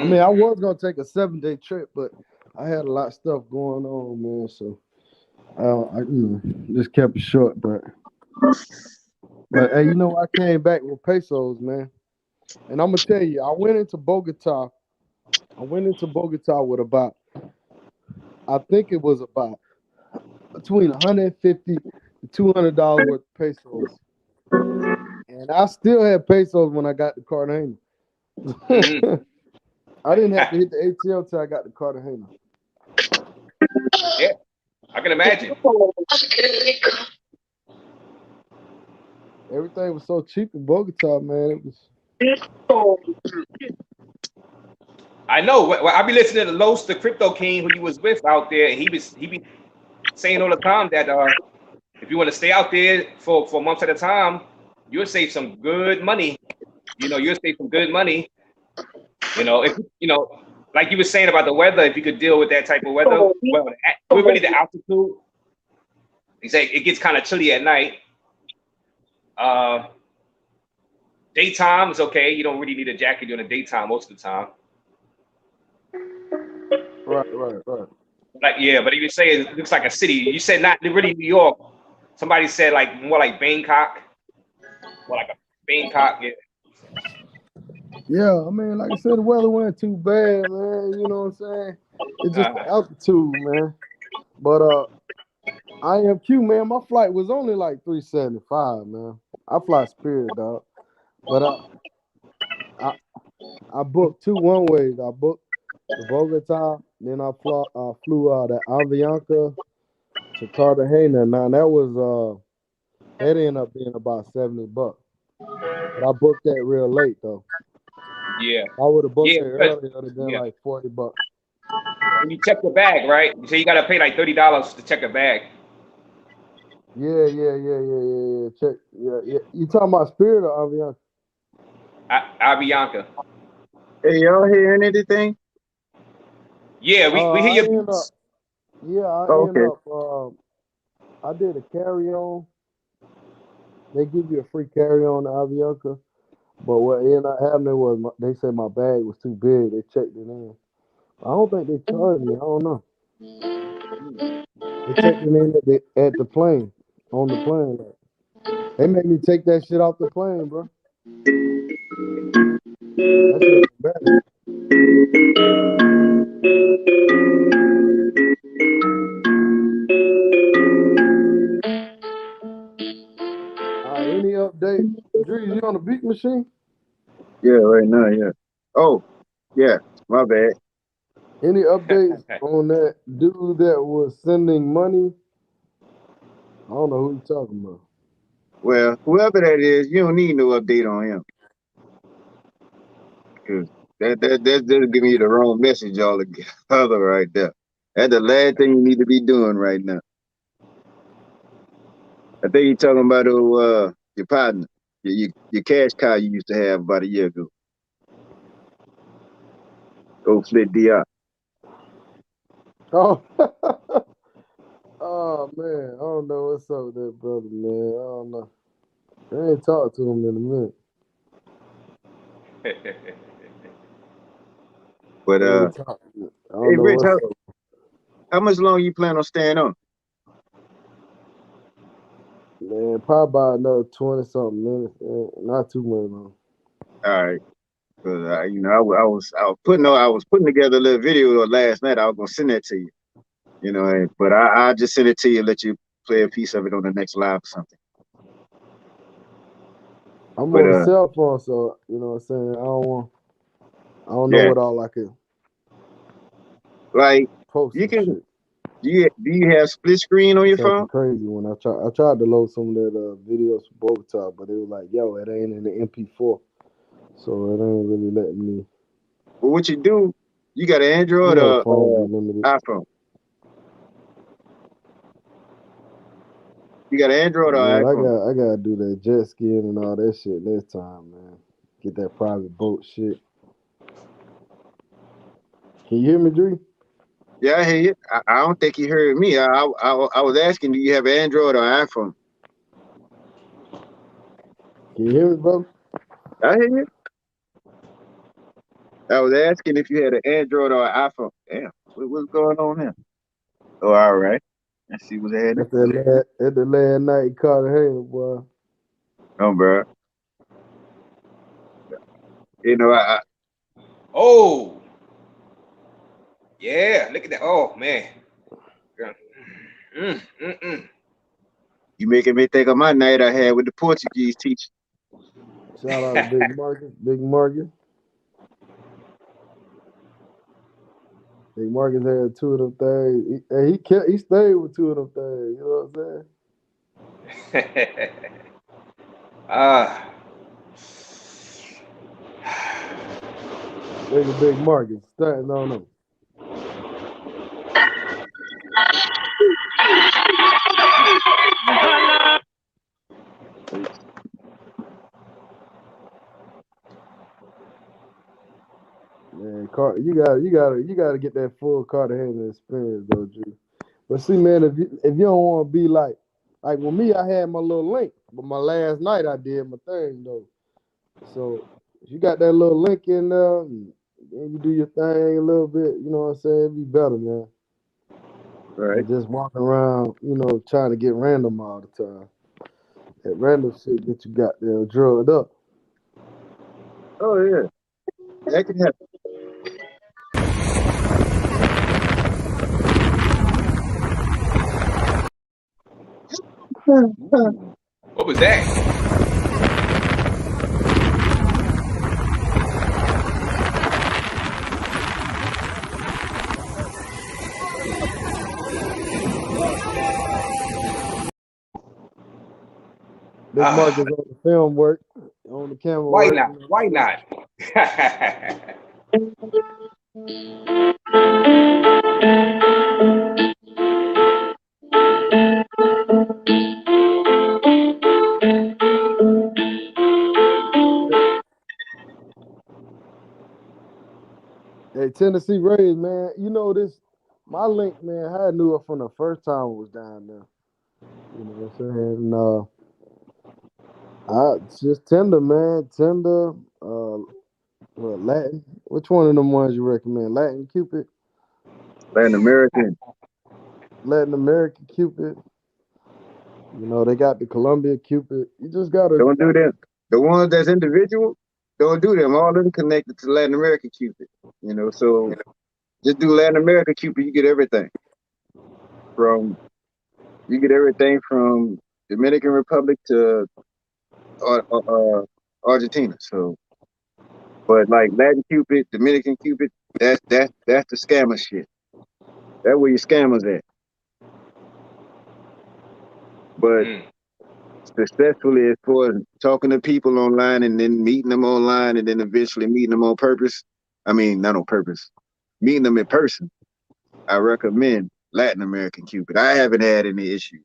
I mean, mm, I was gonna take a 7 day trip, but I had a lot of stuff going on, man. So I just kept it short. But hey, I came back with pesos, man. And I'm gonna tell you, I went into Bogota. I went into Bogota with about, I think it was about between 150 to $200 worth of pesos, and I still had pesos when I got to Cartagena. mm. I didn't have to hit the ATM till I got to Cartagena. Yeah, I can imagine. Everything was so cheap in Bogota, man. It was. I know. I be listening to Los, the crypto king, who you was with out there, and he be saying all the time that if you want to stay out there for months at a time, you'll save some good money. You'll save some good money. If like you were saying about the weather, if you could deal with that type of weather, well, we're really the altitude. He said it gets kind of chilly at night. Uh, Daytime is okay. You don't really need a jacket during the daytime most of the time. Right. Like, yeah, but he was saying it looks like a city. You said not really New York, Somebody said like more like Bangkok, more like a Bangkok. Yeah. Yeah, I mean, like I said, the weather wasn't too bad, man. You know what I'm saying? It's just the altitude, man. But IMQ, man, my flight was only like 375, man. I fly Spirit, dog. But I I booked two one ways. I booked the Bogota, then flew out at Avianca to Cartagena. Now that ended up being about $70. But I booked that real late though. Yeah. I would have booked Yeah. it earlier, it would have been Yeah. like $40. When you check your bag, right? So you gotta pay like $30 to check a bag. Yeah. Check. Yeah. You talking about Spirit or Avianca? Avianca. Hey, y'all hearing anything? Yeah, we hear I your end up. beats. Yeah, Oh, okay. I did a carry on. They give you a free carry on to Avianca, but what ended up happening was they said my bag was too big. They checked it in. I don't think they charged me. I don't know. They checked it in at the plane, on the plane. Like, they made me take that shit off the plane, bro. That shit was embarrassing. Any update? Drew, you on the beat machine? Yeah, right now, yeah. Oh, yeah, my bad. Any updates on that dude that was sending money? I don't know who you talking about. Well, whoever that is, you don't need no update on him. Cause that's just giving you the wrong message altogether right there. That's the last thing you need to be doing right now. I think you're talking about your partner, your cash cow you used to have about a year ago. Go Flit DR. Oh, oh man, I don't know what's up with that brother, man. I don't know. I ain't talked to him in a minute. But I don't hey know Rich, what's up. how much longer you plan on staying on? Man, probably about another 20 something minutes. Not too much long. All right. Cause I was putting together a little video last night. I was gonna send that to you. But I just send it to you, let you play a piece of it on the next live or something. I'm But on the cell phone, so you know what I'm saying. I don't know yeah, what all I can like post you and can. shit. Do you have split screen on your It's acting phone? crazy when I tried to load some of that videos from Bogota, but it was like, yo, it ain't in the MP4, so it ain't really letting me. But what you do, you got an You Android know, the or phone be limited. iPhone? You got an Android Man, or iPhone? I gotta do that jet skiing and all that shit next time, man. Get that private boat shit. Can you hear me, Dree? Yeah, I hear you. I don't think you heard me. I was asking, do you have Android or iPhone? Can you hear me, bro? I hear you. I was asking if you had an Android or an iPhone. Damn, what's going on here? Oh, all right. Let's see what's happening. At the last night in Cartagena, boy. Oh, bro. You know, Oh, yeah. Look at that. Oh man. Mm, mm, mm. you making me think of my night I had with the Portuguese teacher. Shout out to Big Marcus. Big Marcus. Big Marcus had two of them things. He stayed with two of them things. You know what I'm saying? Ah. Nigga Big Marcus stunting on him. Man, you gotta get that full Cartagena experience though, G. But see, man, if you don't want to be like with me, I had my little link, but my last night I did my thing though. So if you got that little link in there, and you do your thing a little bit, you know what I'm saying? It'd be better, man. Right. and just walking around, trying to get random all the time. That random shit get you got there drugged up. Oh yeah, that can happen. Ooh. What was that? Big Marcus on the film work, on the camera Why work. not? Why not? Hey, Tennessee Rays, man. You know this. My link, man. I knew it from the first time I was down there. You know what I'm saying? It's just tender, man. Tender. Latin. Which one of them ones you recommend? Latin Cupid, Latin American. Latin American Cupid. They got the Colombia Cupid. You just gotta. Don't do them. The ones that's individual, don't do them. All of them connected to Latin American Cupid. So just do Latin America Cupid. From you get everything from Dominican Republic to Argentina. So, but like Latin Cupid, Dominican Cupid, that's the scammer shit. That's where your scammers at. But Mm. successfully as far as talking to people online and then meeting them online and then eventually meeting them on purpose. I mean, not on purpose, meeting them in person. I recommend Latin American Cupid. I haven't had any issues.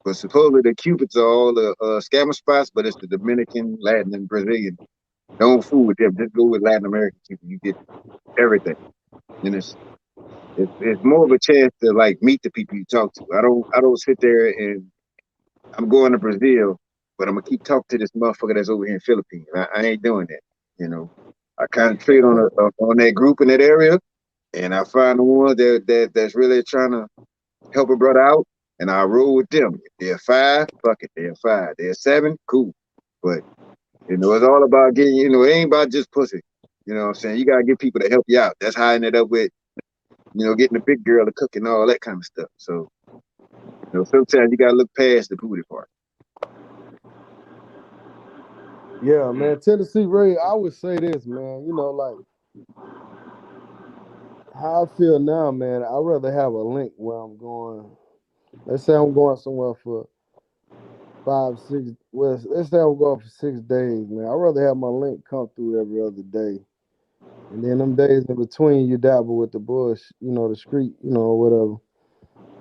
But supposedly the Cupids are all the scammer spots, but it's the Dominican, Latin, and Brazilian. Don't fool with them. Just go with Latin American Cupid. You get everything. And it's more of a chance to like meet the people you talk to. I don't sit there and I'm going to Brazil, but I'm gonna keep talking to this motherfucker that's over here in Philippines. I ain't doing that. You know, I concentrate on that group in that area, and I find the one that's really trying to help a brother out, and I roll with them. If they're five, fuck it, they're five. They're seven, cool. But it's all about getting. It ain't about just pussy. You know what I'm saying? You gotta get people to help you out. That's how I ended up with getting the big girl to cook and all that kind of stuff. So sometimes you gotta look past the booty part. Yeah, man. Tennessee Ray, I would say this, man. Like how I feel now, man. I'd rather have a link where I'm going. Let's say I'm going somewhere for 5, 6. Well, let's say I'm going for 6 days, man. I'd rather have my link come through every other day. And then them days in between, you dabble with the bush, the street, whatever.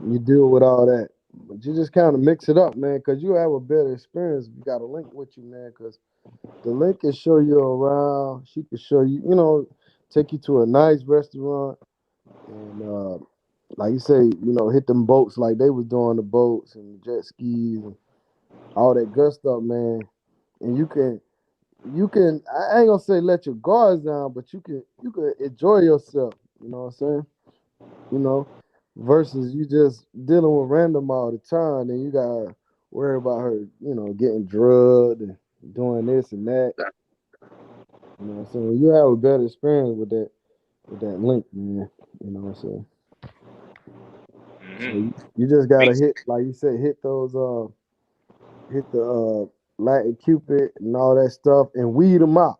You deal with all that. But you just kind of mix it up, man, because you have a better experience if you got a link with you, man, because the link can show you around. She can show you, take you to a nice restaurant. And like you say, hit them boats like they was doing the boats and jet skis and all that good stuff, man. And you can I ain't gonna say let your guards down, but you can enjoy yourself. You know what I'm saying? You know, versus you just dealing with random all the time, and you gotta worry about her, getting drugged and doing this and that. You know what I'm saying? You have a better experience with that link, man. You know what I'm saying? So Mm-hmm. you just gotta Makes hit, like you said, hit the Latin Cupid and all that stuff and weed them out.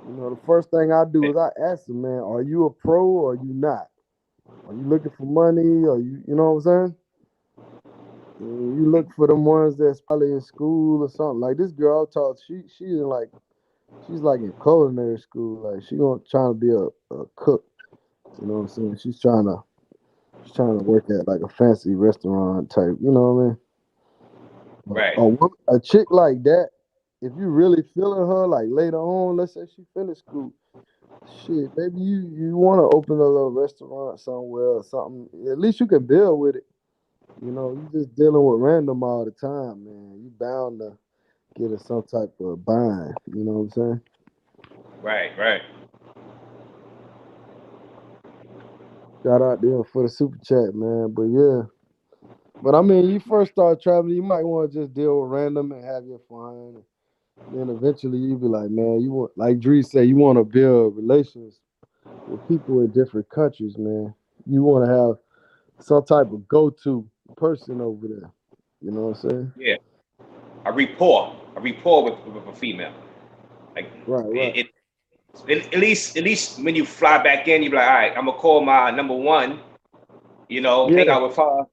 The first thing I do is I ask them, man, are you a pro or are you not? Are you looking for money? Or you know what I'm saying? And you look for them ones that's probably in school or something. Like this girl I talked, she's like in culinary school. Like she gonna trying to be a cook. You know what I'm saying? She's trying to work at like a fancy restaurant type. You know what I mean? But right. a chick like that, if you really feeling her, like later on, let's say she finished school, shit, maybe you want to open a little restaurant somewhere or something. At least you can build with it. You just dealing with random all the time, man. You bound to get in some type of bind. You know what I'm saying? Right. Right. Shout out there for the super chat, man. But yeah. But I mean, you first start traveling, you might want to just deal with random and have your fun. Then eventually you be like, man, you want, like Dree said, you want to build relations with people in different countries, man. You want to have some type of go-to person over there. You know what I'm saying? Yeah, a rapport with a female. Like Right, right. at least when you fly back in, you be like, all right, I'm gonna call my number one. Hang Yeah, out with her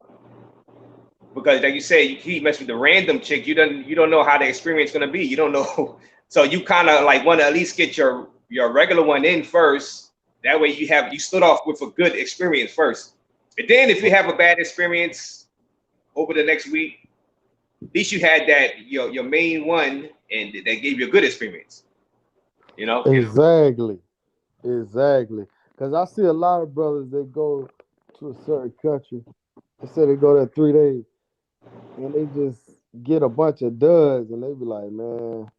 because, like you said, you keep messing with the random chick. You don't know how the experience gonna be. You don't know, so you kind of like want to at least get your regular one in first. That way you stood off with a good experience first, and then if you have a bad experience over the next week, at least you had that your main one, and that gave you a good experience. You know. exactly. Exactly. Because I see a lot of brothers that go to a certain country. They say they go there 3 days and they just get a bunch of duds and they be like, man,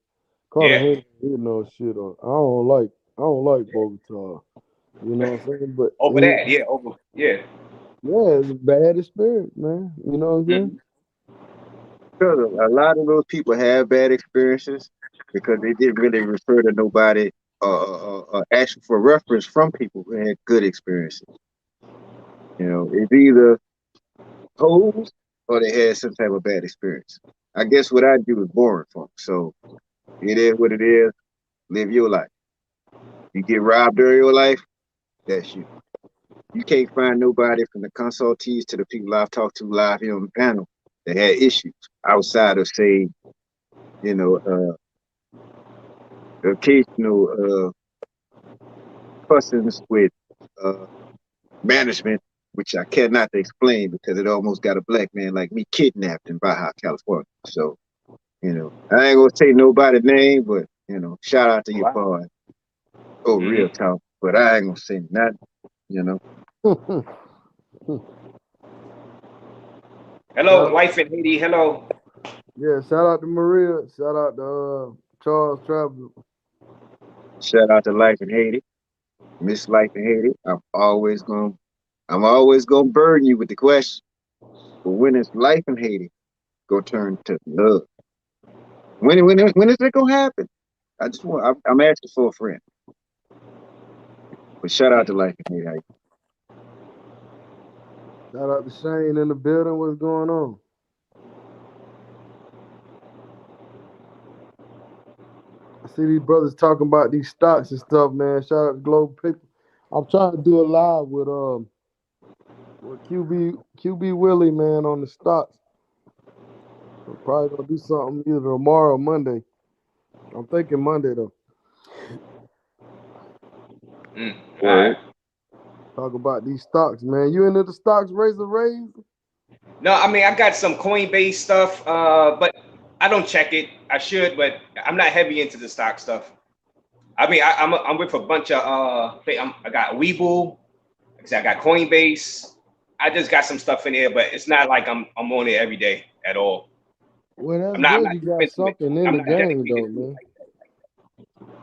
Yeah. Cartagena, you know shit. Or I don't like Bogota. You know what I'm saying? But Over that. Yeah. Over. Yeah. yeah, it's a bad experience, man. You know what I'm saying? Mhm. Because a lot of those people have bad experiences because they didn't really refer to nobody asking for reference from people who had good experiences. It's either hoes or they had some type of bad experience. I guess what I do is boring for 'em. So it is what it is. Live your life. You get robbed during your life, that's you. You can't find nobody from the consultees to the people I've talked to live here on the panel that had issues outside of, say, you know, occasional fussings with uh, management, which I cannot explain because it almost got a black man like me kidnapped in Baja, California. So, I ain't gonna say nobody's name, but shout out to your Wow. boy. Oh, real Hmm. talk. But I ain't gonna say nothing, you know. Hello, shout out, life in Haiti. Hello. yeah, shout out to Maria. Shout out to Charles Travel. Shout out to Life in Haiti. Miss Life in Haiti. I'm always gonna burden you with the question. But when is life in Haiti gonna turn to love? When is it gonna happen? I'm asking for a friend. But shout out to Life in Haiti. Shout out to Shane in the building. What's going on? I see these brothers talking about these stocks and stuff, man. Shout out to Global People. I'm trying to do a live with QB Willie, man, on the stocks. I'm probably gonna do something either tomorrow or Monday. I'm thinking Monday though. All Word. right. Talk about these stocks, man. You into the stocks, Razor Raise? No, I mean I got some Coinbase stuff, but I don't check it. I should, but I'm not heavy into the stock stuff. I mean, I'm with a bunch of I got Webull. Like I said, I got Coinbase. I just got some stuff in here, but it's not like I'm on it every day at all. Well, that's I'm good. not You deep got into it. something in I'm the not game dedicated though, to it man. like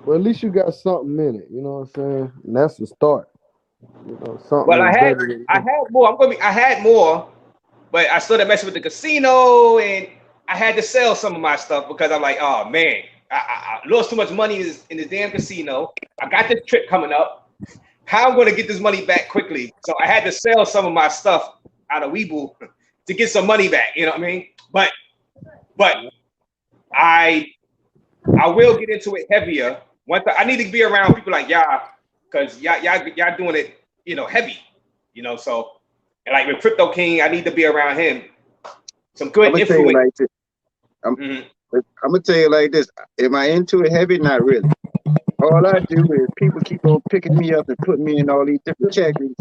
Well, at least you got something in it. You know what I'm saying? And that's the start. You know, that. something Well, is better than I nothing. had more. I had more, but I started messing with the casino, and I had to sell some of my stuff because I'm like, oh man, I lost too much money in this damn casino. I got this trip coming up. How I'm going to get this money back quickly? So I had to sell some of my stuff out of Webull to get some money back. You know what I mean? But I I will get into it heavier. I need to be around people like y'all because y'all doing it, heavy. So and like with Crypto King, I need to be around him. Some I'm good gonna tell you influence. like this. I'm, Mhm. I'm gonna tell you like this. Am I into it heavy? Not really. All I do is people keep on picking me up and putting me in all these different categories,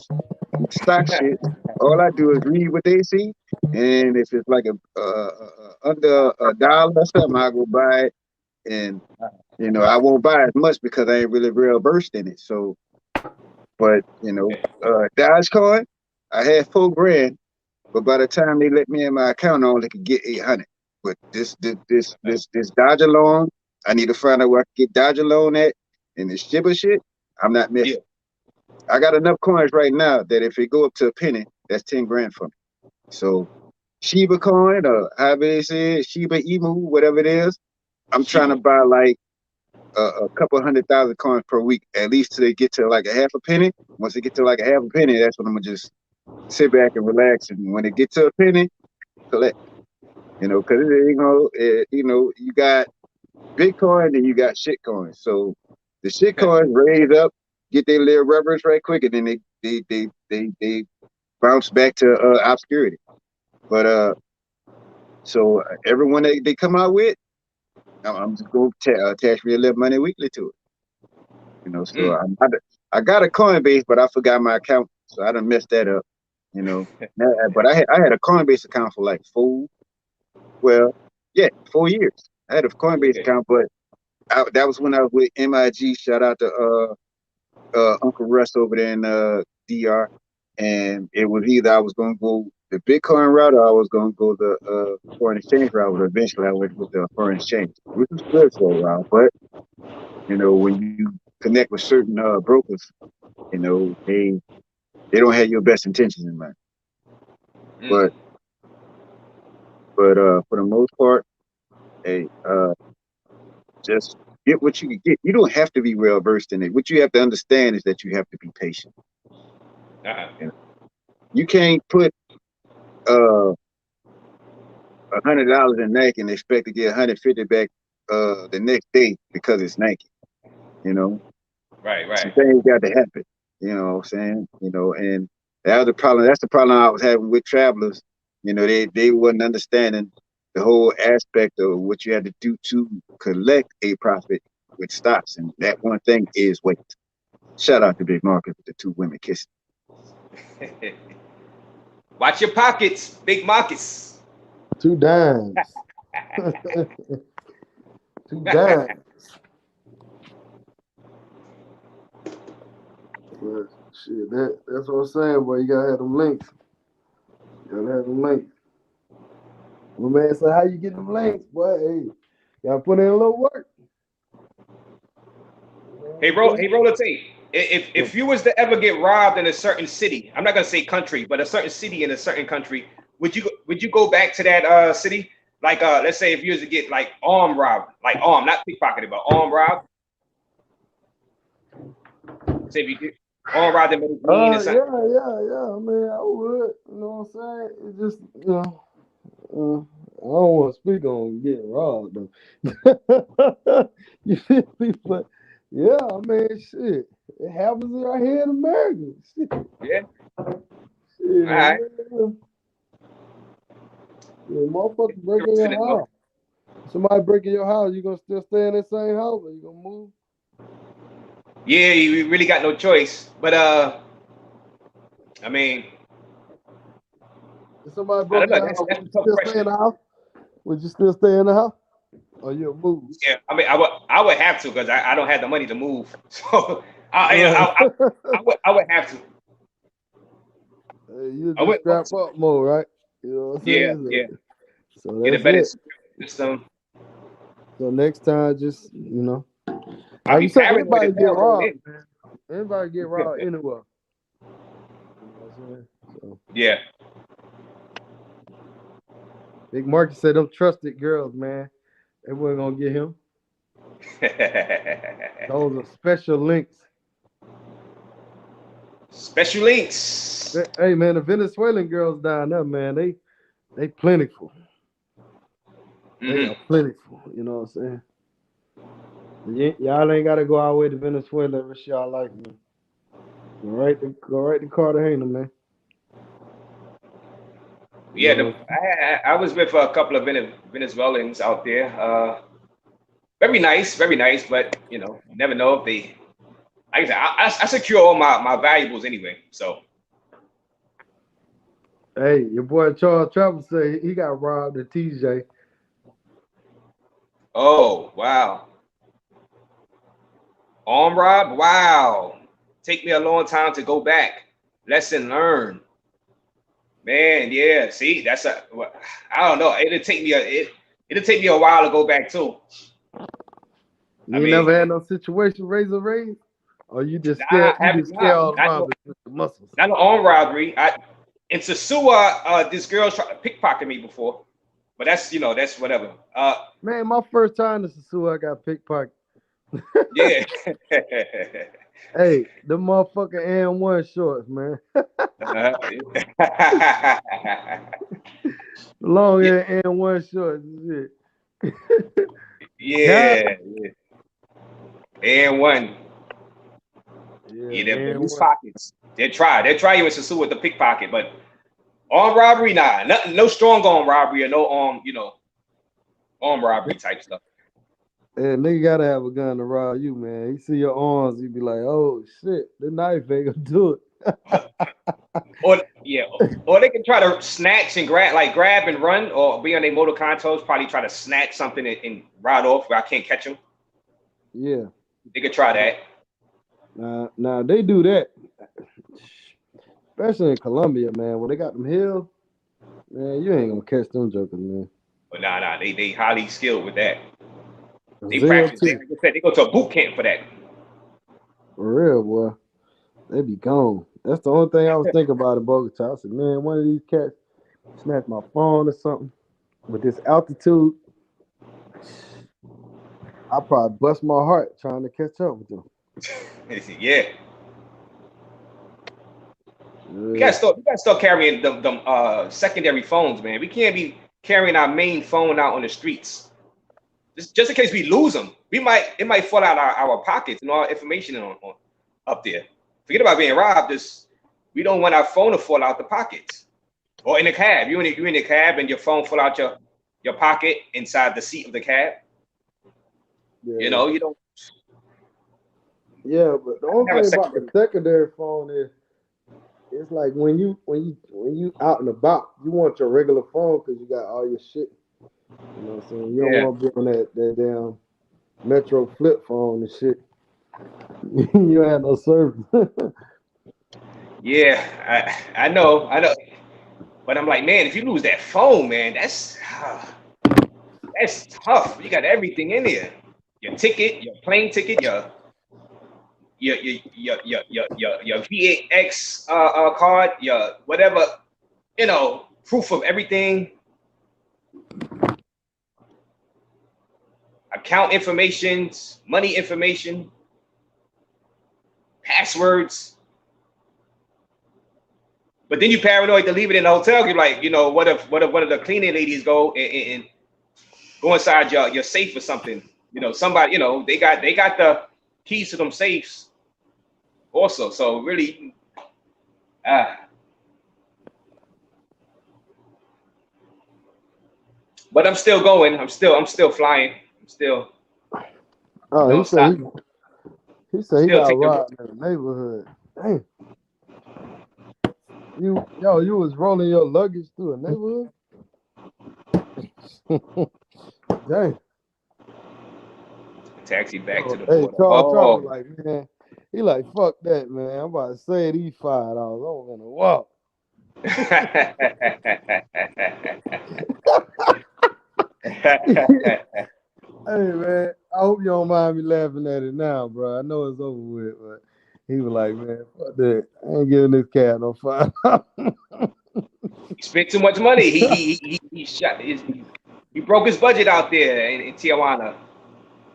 stock shit. All I do is read what they see, and if it's like under a dollar or something, I go buy it, and I won't buy as much because I ain't really real versed in it. So, but Dogecoin, I had 4 grand, but by the time they let me in my account, I only could get 800. But this Dodger loan, I need to find out where I can get Dodger loan at, and this Shiba shit, I'm not Yeah. missing. I got enough coins right now that if it go up to a penny, that's 10 grand for me. So Shiba coin or however they say it, Shiba Emu, whatever it is, I'm trying to Shibu. buy like a couple 100,000 coins per week, at least till they get to like a half a penny. Once they get to like a half a penny, that's when I'm gonna just sit back and relax. And when it gets to a penny, collect. Because you got Bitcoin and you got shit coins. So the shit coins raise up, get their little reverence right quick, and then they bounce back to obscurity. But so everyone they come out with, I'm just going to attach me a little money weekly to it. So I got a Coinbase, but I forgot my account, so I done messed that up. But I had a Coinbase account for like 4 years. I had a Coinbase account, but that was when I was with MIG. Shout out to Uncle Russ over there in DR, and it was either I was gonna go the Bitcoin route or I was gonna go the foreign exchange route. But eventually I went with the foreign exchange, which was good for a while. But when you connect with certain brokers, they don't have your best intentions in mind. But for the most part, hey, just get what you can get. You don't have to be well versed in it. What you have to understand is that you have to be patient. You can't put $100 in Nike and expect to get 150 back the next day because it's Nike. Right. Some things got to happen. You know what I'm saying? And the other problem, that's the problem I was having with travelers. They wasn't understanding the whole aspect of what you had to do to collect a profit with stocks. And that one thing is weight. Shout out to Big Market with the 2 women kissing. Watch your pockets, Big Marcus. 2 dimes. 2 dimes. But shit, that's what I'm saying, boy. You gotta have them links. You gotta have them links. My man said, how you get them links, boy? Hey, gotta put in a little work. Hey, roller tape. If you was to ever get robbed in a certain city, I'm not gonna say country, but a certain city in a certain country, would you go back to that city? Like let's say if you was to get like armed robbed, like not pickpocketed, but armed robbed. Say if you get armed robbed in Medellin or something. Yeah. I mean, I would. You know what I'm saying? It just, I don't want to speak on getting robbed though. You feel me? But yeah, I mean, shit, it happens right here in America. Shit. Yeah. Shit, All right. Yeah, motherfucker breaking your house. Somebody breaking your house, you gonna still stay in that same house or you gonna move? Yeah, you really got no choice. But I mean, if somebody I broke don't know. your house, That's would a you tough still stay in question. the house? Would you still stay in the house? Or you'll move? Yeah, I mean, I would have to because I don't have the money to move. So I would have to. You I just would. scrap up more, right? You know what I'm saying? Yeah. So Get a that's better it. system. So next time, just I'll like you be said, paranoid as anybody get hell going robbed, in. man. Anybody get robbed anywhere. You know what I'm saying? So Yeah. Big Market said them trusted girls, man. They weren't gonna get him. Those are special links. Special links. Hey man, the Venezuelan girls down there, man, they plentiful. They are plentiful. You know what I'm saying? Y'all ain't gotta go all the way to Venezuela if y'all like me. Go right to Cartagena, man. Yeah, I was with a couple of Venezuelans out there. Very nice, but you never know if they. Like I said, I secure all my valuables anyway. So. Hey, your boy Charles Travis say he got robbed at TJ. Oh wow. Arm rob? Wow. Take me a long time to go back. Lesson learned. Man, yeah. See, I don't know. It'll take me a while to go back too. You ain't never had no situation razor raised? Or you just Nah, scare I haven't. all the Not no, robbers with the muscles. not no armed robbery. In Sasua, this girl tried to pickpocket me before, but that's whatever. Man, my first time to Sasua, I got pickpocket. Yeah. Hey, the motherfucking M1 shorts, man. Long yeah, hair M1 shorts and shit. Got yeah, yeah. And one. Yeah, Yeah, they're loose M1. pockets. They try you in Sasua with the pickpocket, but armed robbery, nah, nothing, no strong armed robbery or no armed robbery type stuff. And nigga gotta have a gun to rob you, man. He see your arms, he be like, oh shit, the knife ain't gonna do it. Or yeah, or they can try to snatch and grab and run, or be on their motor controls, probably try to snatch something and ride off where I can't catch them. Yeah. They could try that. Now they do that, especially in Colombia, man. When they got them hills, man, you ain't gonna catch them jokers, man. But nah, they highly skilled with that. They Zero practice. two. Like I said, they go to a boot camp for that. For real, boy. They be gone. That's the only thing I was thinking about in Bogota. I said, man, one of these cats snatch my phone or something. With this altitude, I probably bust my heart trying to catch up with them. Yeah, we Yeah. gotta start carrying them secondary phones, man. We can't be carrying our main phone out on the streets. Just in case we lose them, it might fall out our pockets and all our information on up there. Forget about being robbed. We don't want our phone to fall out the pockets or in a cab. You in the cab and your phone fall out your pocket inside the seat of the cab. You Yeah. know, you don't. Yeah, but the only Have a thing about the secondary. secondary phone is it's like when you out and about, you want your regular phone because you got all your shit. You know what I'm saying? You don't Yeah, want to be on that damn Metro flip phone and shit. You don't have no service. yeah. I know, but I'm like, man, if you lose that phone, man, that's tough. You got everything in there. Your ticket, your plane ticket, your VAX card, your whatever, proof of everything, account information, money information, passwords. But then you paranoid to leave it in the hotel. You're like, what if one of the cleaning ladies go and go inside your safe or something? Somebody, they got the keys to them safes also. So really, but I'm still going. I'm still flying. I'm still, Oh, stop. he said he Still got take the. robbed in the neighborhood. Dang, you was rolling your luggage through a neighborhood. Dang. Taxi back to Oh, the hey, border. Charles was Oh, like, man, he like, fuck that, man. I'm about to say these $5. I'm gonna walk. Hey man, I hope you don't mind me laughing at it now, bro. I know it's over with, but he was like, man, fuck that. I ain't giving this cat no $5. He spent too much money. He shot. He broke his budget out there in Tijuana.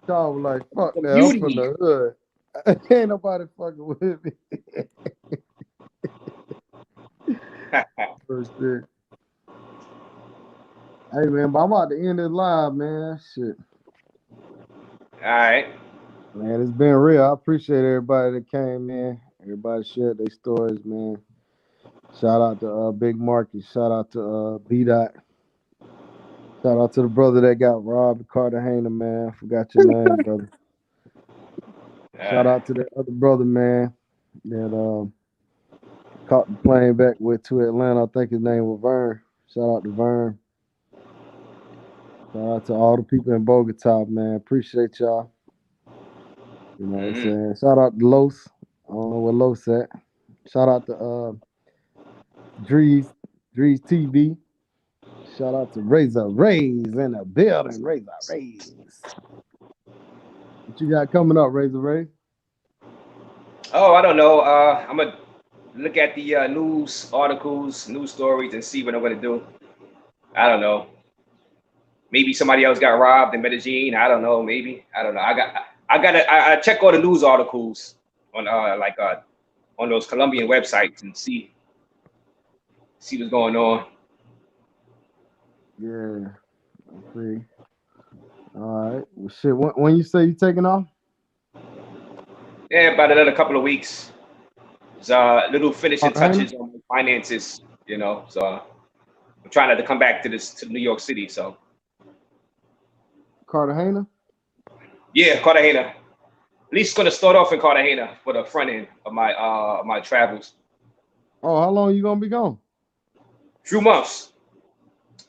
Charles was like, fuck The that. I'm from beauty. the hood. Ain't nobody fucking with me. First shit. Hey man, but I'm about to end this live, man. Shit. All right. Man, it's been real. I appreciate everybody that came in. Everybody shared their stories, man. Shout out to Big Marky. Shout out to B Dot. Shout out to the brother that got robbed, Cartagena, man. I forgot your name, brother. Shout out to the other brother, man, that caught the plane back with to Atlanta. I think his name was Vern. Shout out to Vern. Shout out to all the people in Bogota, man. Appreciate y'all. You know what I'm Mhm. saying? Shout out to Los. I don't know where Los at. Shout out to Drees TV. Shout out to Razor Rays in the building. Razor Rays. What you got coming up, Razor Rays? Oh, I don't know. I'm gonna look at the news articles, news stories, and see what I'm gonna do. I don't know. Maybe somebody else got robbed in Medellin. I don't know. Maybe I don't know. I check all the news articles on on those Colombian websites and see what's going on. Yeah, I see. All right. Well, shit. When you say you taking off? Yeah, about another couple of weeks. It's little finishing Cartagena? touches on my finances, you know. So I'm trying not to come back to New York City. So Cartagena? yeah, Cartagena. At least gonna start off in Cartagena for the front end of my travels. Oh, how long you gonna be gone? Few months,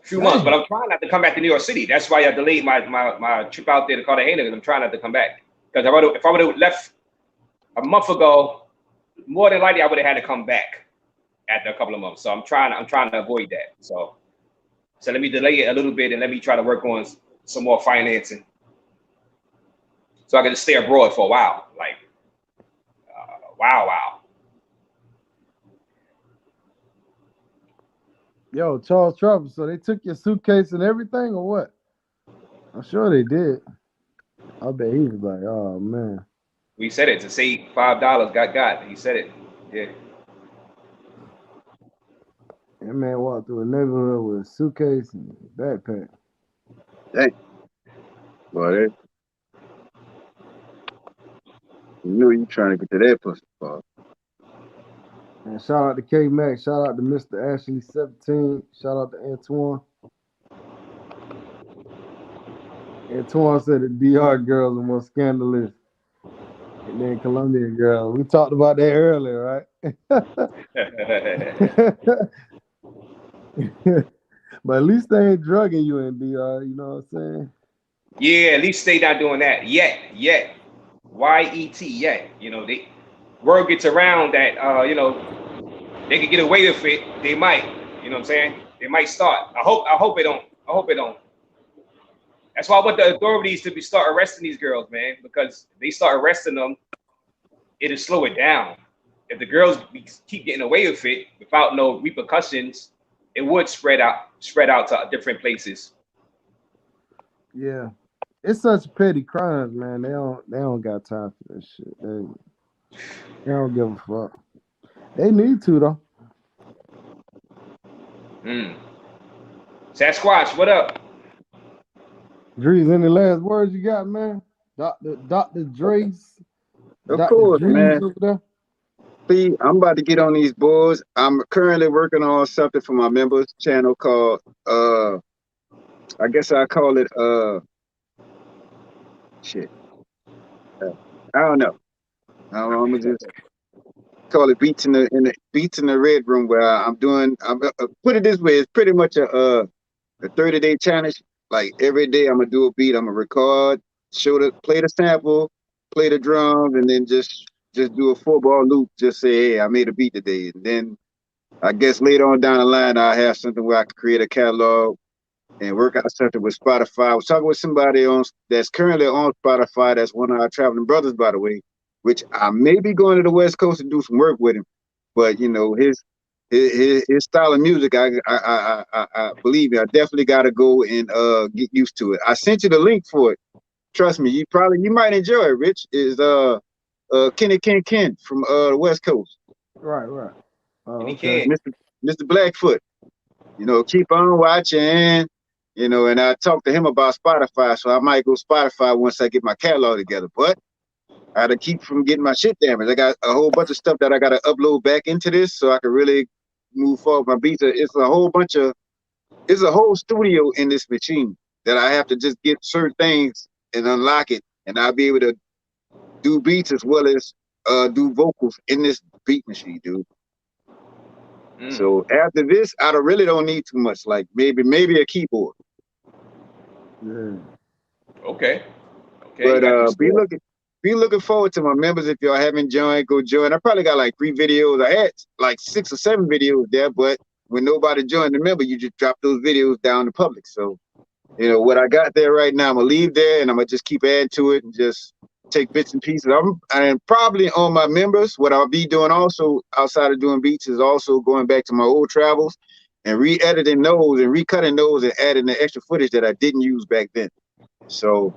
few months. But Damn. I'm trying not to come back to New York City. That's why I delayed my trip out there to Cartagena because I'm trying not to come back. Because if I would have left a month ago, more than likely I would have had to come back after a couple of months. So I'm trying to avoid that. So let me delay it a little bit and let me try to work on some more financing so I can just stay abroad for a while. Like wow. Yo, Charles Travis. So they took your suitcase and everything, or what? I'm sure they did. I bet he was like, oh man. We said it to save $5. Got. He said it. Yeah. That man walked through a neighborhood with a suitcase and a backpack. Dang, boy, you knew you trying to get to that pussy, boy. And shout out to K Max. Shout out to Mr. Ashley 17. Shout out to Antoine. Antoine said the DR girls are more scandalous than Colombian girls. We talked about that earlier, right? But at least they ain't drugging you in DR, you know what I'm saying? Yeah, at least they not doing that yet. YET yet. You know, they word gets around that they could get away with it. They might. You know what I'm saying? They might start. I hope it don't. I hope it don't. That's why I want the authorities to start arresting these girls, man. Because if they start arresting them, it'll slow it down. If the girls keep getting away with it without no repercussions, it would spread out to different places. Yeah. It's such petty crimes, man. They don't got time for that shit. They don't give a fuck. They need to though. Mm. Sasquatch, what up? Drees, any last words you got, man? Dr. Drees, Of Dr. course, Drees man. over there. See, I'm about to get on these boards. I'm currently working on something for my members channel called I guess I call it shit. I don't know. I'm gonna just call it beats in the red room where I'm put it this way, it's pretty much a 30-day challenge. Like every day I'm gonna do a beat, I'm gonna record, play the sample, play the drums, and then just do a 4-bar loop, just say, hey, I made a beat today. And then I guess later on down the line I'll have something where I can create a catalog and work out something with Spotify. I was talking with somebody that's currently on Spotify. That's one of our traveling brothers, by the way, which I may be going to the West Coast to do some work with him. But you know, his style of music, I believe me, I definitely got to go and get used to it. I sent you the link for it. Trust me, you might enjoy it. Rich is Kenny Ken from the West Coast. Right. And he Okay. can. Mr. Blackfoot. You know, keep on watching. You know, and I talked to him about Spotify, so I might go Spotify once I get my catalog together. But I gotta keep from getting my shit damaged. I got a whole bunch of stuff that I gotta upload back into this so I can really move forward. My beats it's a whole studio in this machine that I have to just get certain things and unlock it, and I'll be able to do beats as well as do vocals in this beat machine, dude. Mm. So after this, I really don't need too much. Like maybe a keyboard. Yeah. Okay. But You got them skills. be looking forward to my members. If y'all haven't joined, go join. I probably got like 3 videos. I had like 6 or 7 videos there, but when nobody joined the member, you just drop those videos down to public. So, you know, what I got there right now, I'm gonna leave there and I'm gonna just keep adding to it and just take bits and pieces. And probably on my members, what I'll be doing also outside of doing beats is also going back to my old travels and re-editing those and recutting those and adding the extra footage that I didn't use back then. So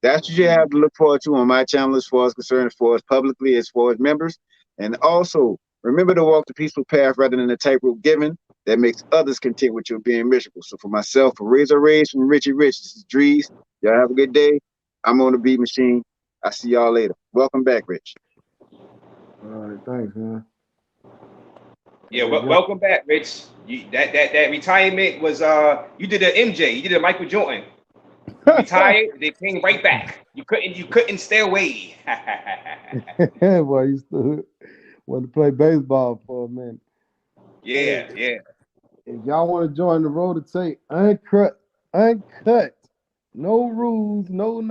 that's what you have to look forward to on my channel as far as concerned, as far as publicly, as far as members. And also remember to walk the peaceful path rather than the tightrope given that makes others content with your being miserable. So for myself, for Razor Rays from Richie Rich, this is Drees. Y'all have a good day. I'm on the beat machine. I'll see y'all later. Welcome back, Rich. All right, thanks, man. Yeah, welcome back, Rich. That retirement was you did an MJ, you did a Michael Jordan. You retired, they came right back. You couldn't stay away. Boy, I used to want to play baseball for a minute. Yeah. If y'all want to join the Road to Take uncut, no rules, no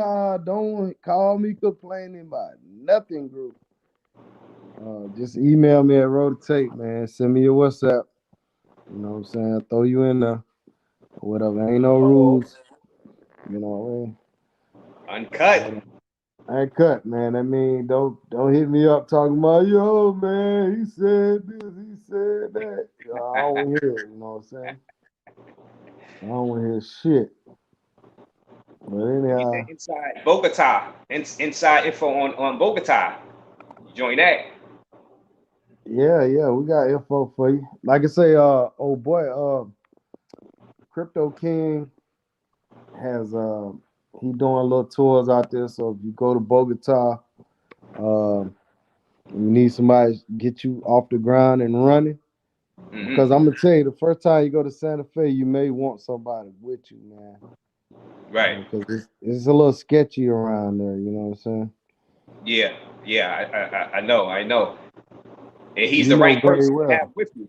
don't call me complaining about nothing, group. Just email me at Road to Take, man. Send me your WhatsApp. You know what I'm saying? I'll throw you in there. Whatever. Ain't no rules. You know what I mean? Uncut. Uncut, man. I mean, don't hit me up talking about, yo, man, he said this, he said that. I don't want to hear it, you know what I'm saying? I don't want to hear shit. But anyhow. Inside Bogota. Inside info on Bogota. Join that. Yeah, we got info for you. Like I say, old boy, Crypto King has he doing little tours out there. So if you go to Bogota, you need somebody to get you off the ground and running. Because I'm gonna tell you, the first time you go to Santa Fe, you may want somebody with you, man. Right. Because it's a little sketchy around there. You know what I'm saying? Yeah. I know. And he's the right person to have with you.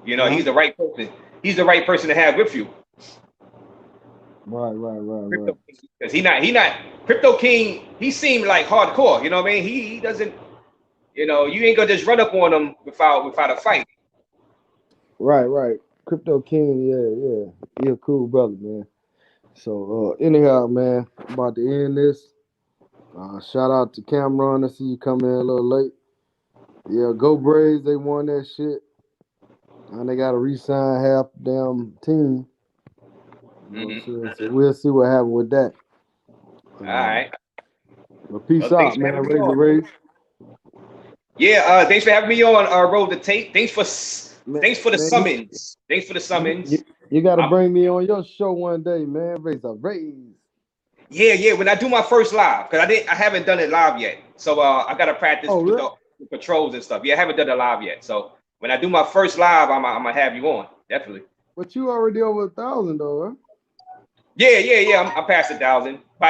You know, he's the right person. He's the right person to have with you. Right. Because he not Crypto King. He seemed like hardcore. You know what I mean? He doesn't. You know, you ain't gonna just run up on him without a fight. Right. Crypto King, yeah. He a cool brother, man. So anyhow, man, I'm about to end this. Shout out to Cameron. I see you come in a little late. Yeah, go Braves. They won that shit. And they got to re-sign half the damn team. So we'll see what happens with that. All right. But peace out, man. Razor Rays. Yeah, thanks for having me on Road to Tape. Thanks for the summons. Thanks for the summons. You got to bring me on your show one day, man. Razor Rays. Yeah. When I do my first live, because I haven't done it live yet. So I gotta practice with the controls and stuff. Yeah, I haven't done it live yet. So when I do my first live, I'm gonna have you on, definitely. But you already over 1,000 though, huh? Yeah. I'm past 1,000. But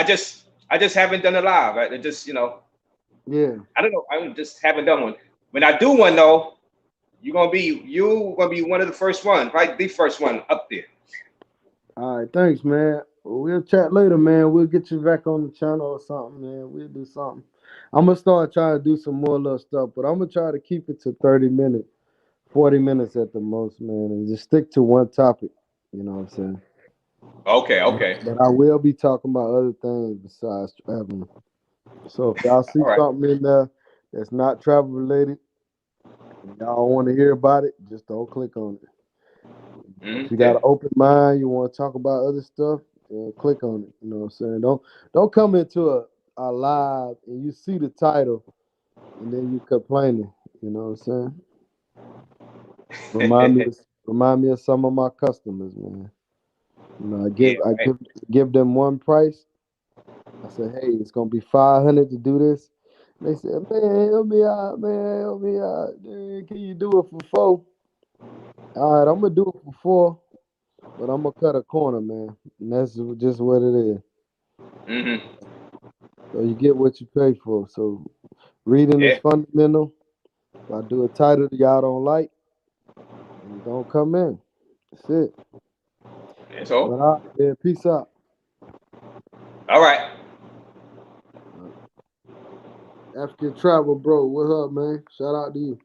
I just haven't done it live. I just, Yeah. I don't know. I just haven't done one. When I do one though, you're gonna be one of the first one, right? The first one up there. All right, thanks, man. We'll chat later, man. We'll get you back on the channel or something, man. We'll do something. I'm going to start trying to do some more little stuff, but I'm going to try to keep it to 30 minutes, 40 minutes at the most, man, and just stick to one topic. You know what I'm saying? Okay. But I will be talking about other things besides traveling. So if y'all see something in there that's not travel related, and y'all want to hear about it, just don't click on it. If you got an open mind, you want to talk about other stuff, then click on it. You know what I'm saying? Don't come into a live and you see the title and then you complaining. You know what I'm saying? Remind me of some of my customers, man. You know, I give them one price. I said, hey, it's gonna be $500 to do this. And they said, man, help me out, man. Man, can you do it for $4? All right, I'm gonna do it for $4. But I'm gonna cut a corner, man, and that's just what it is. So you get what you pay for. So reading is fundamental. If I do a title that y'all don't like, then don't come in. That's it. That's all. But all right, man, peace out. All right. African Travel, bro. What's up, man? Shout out to you.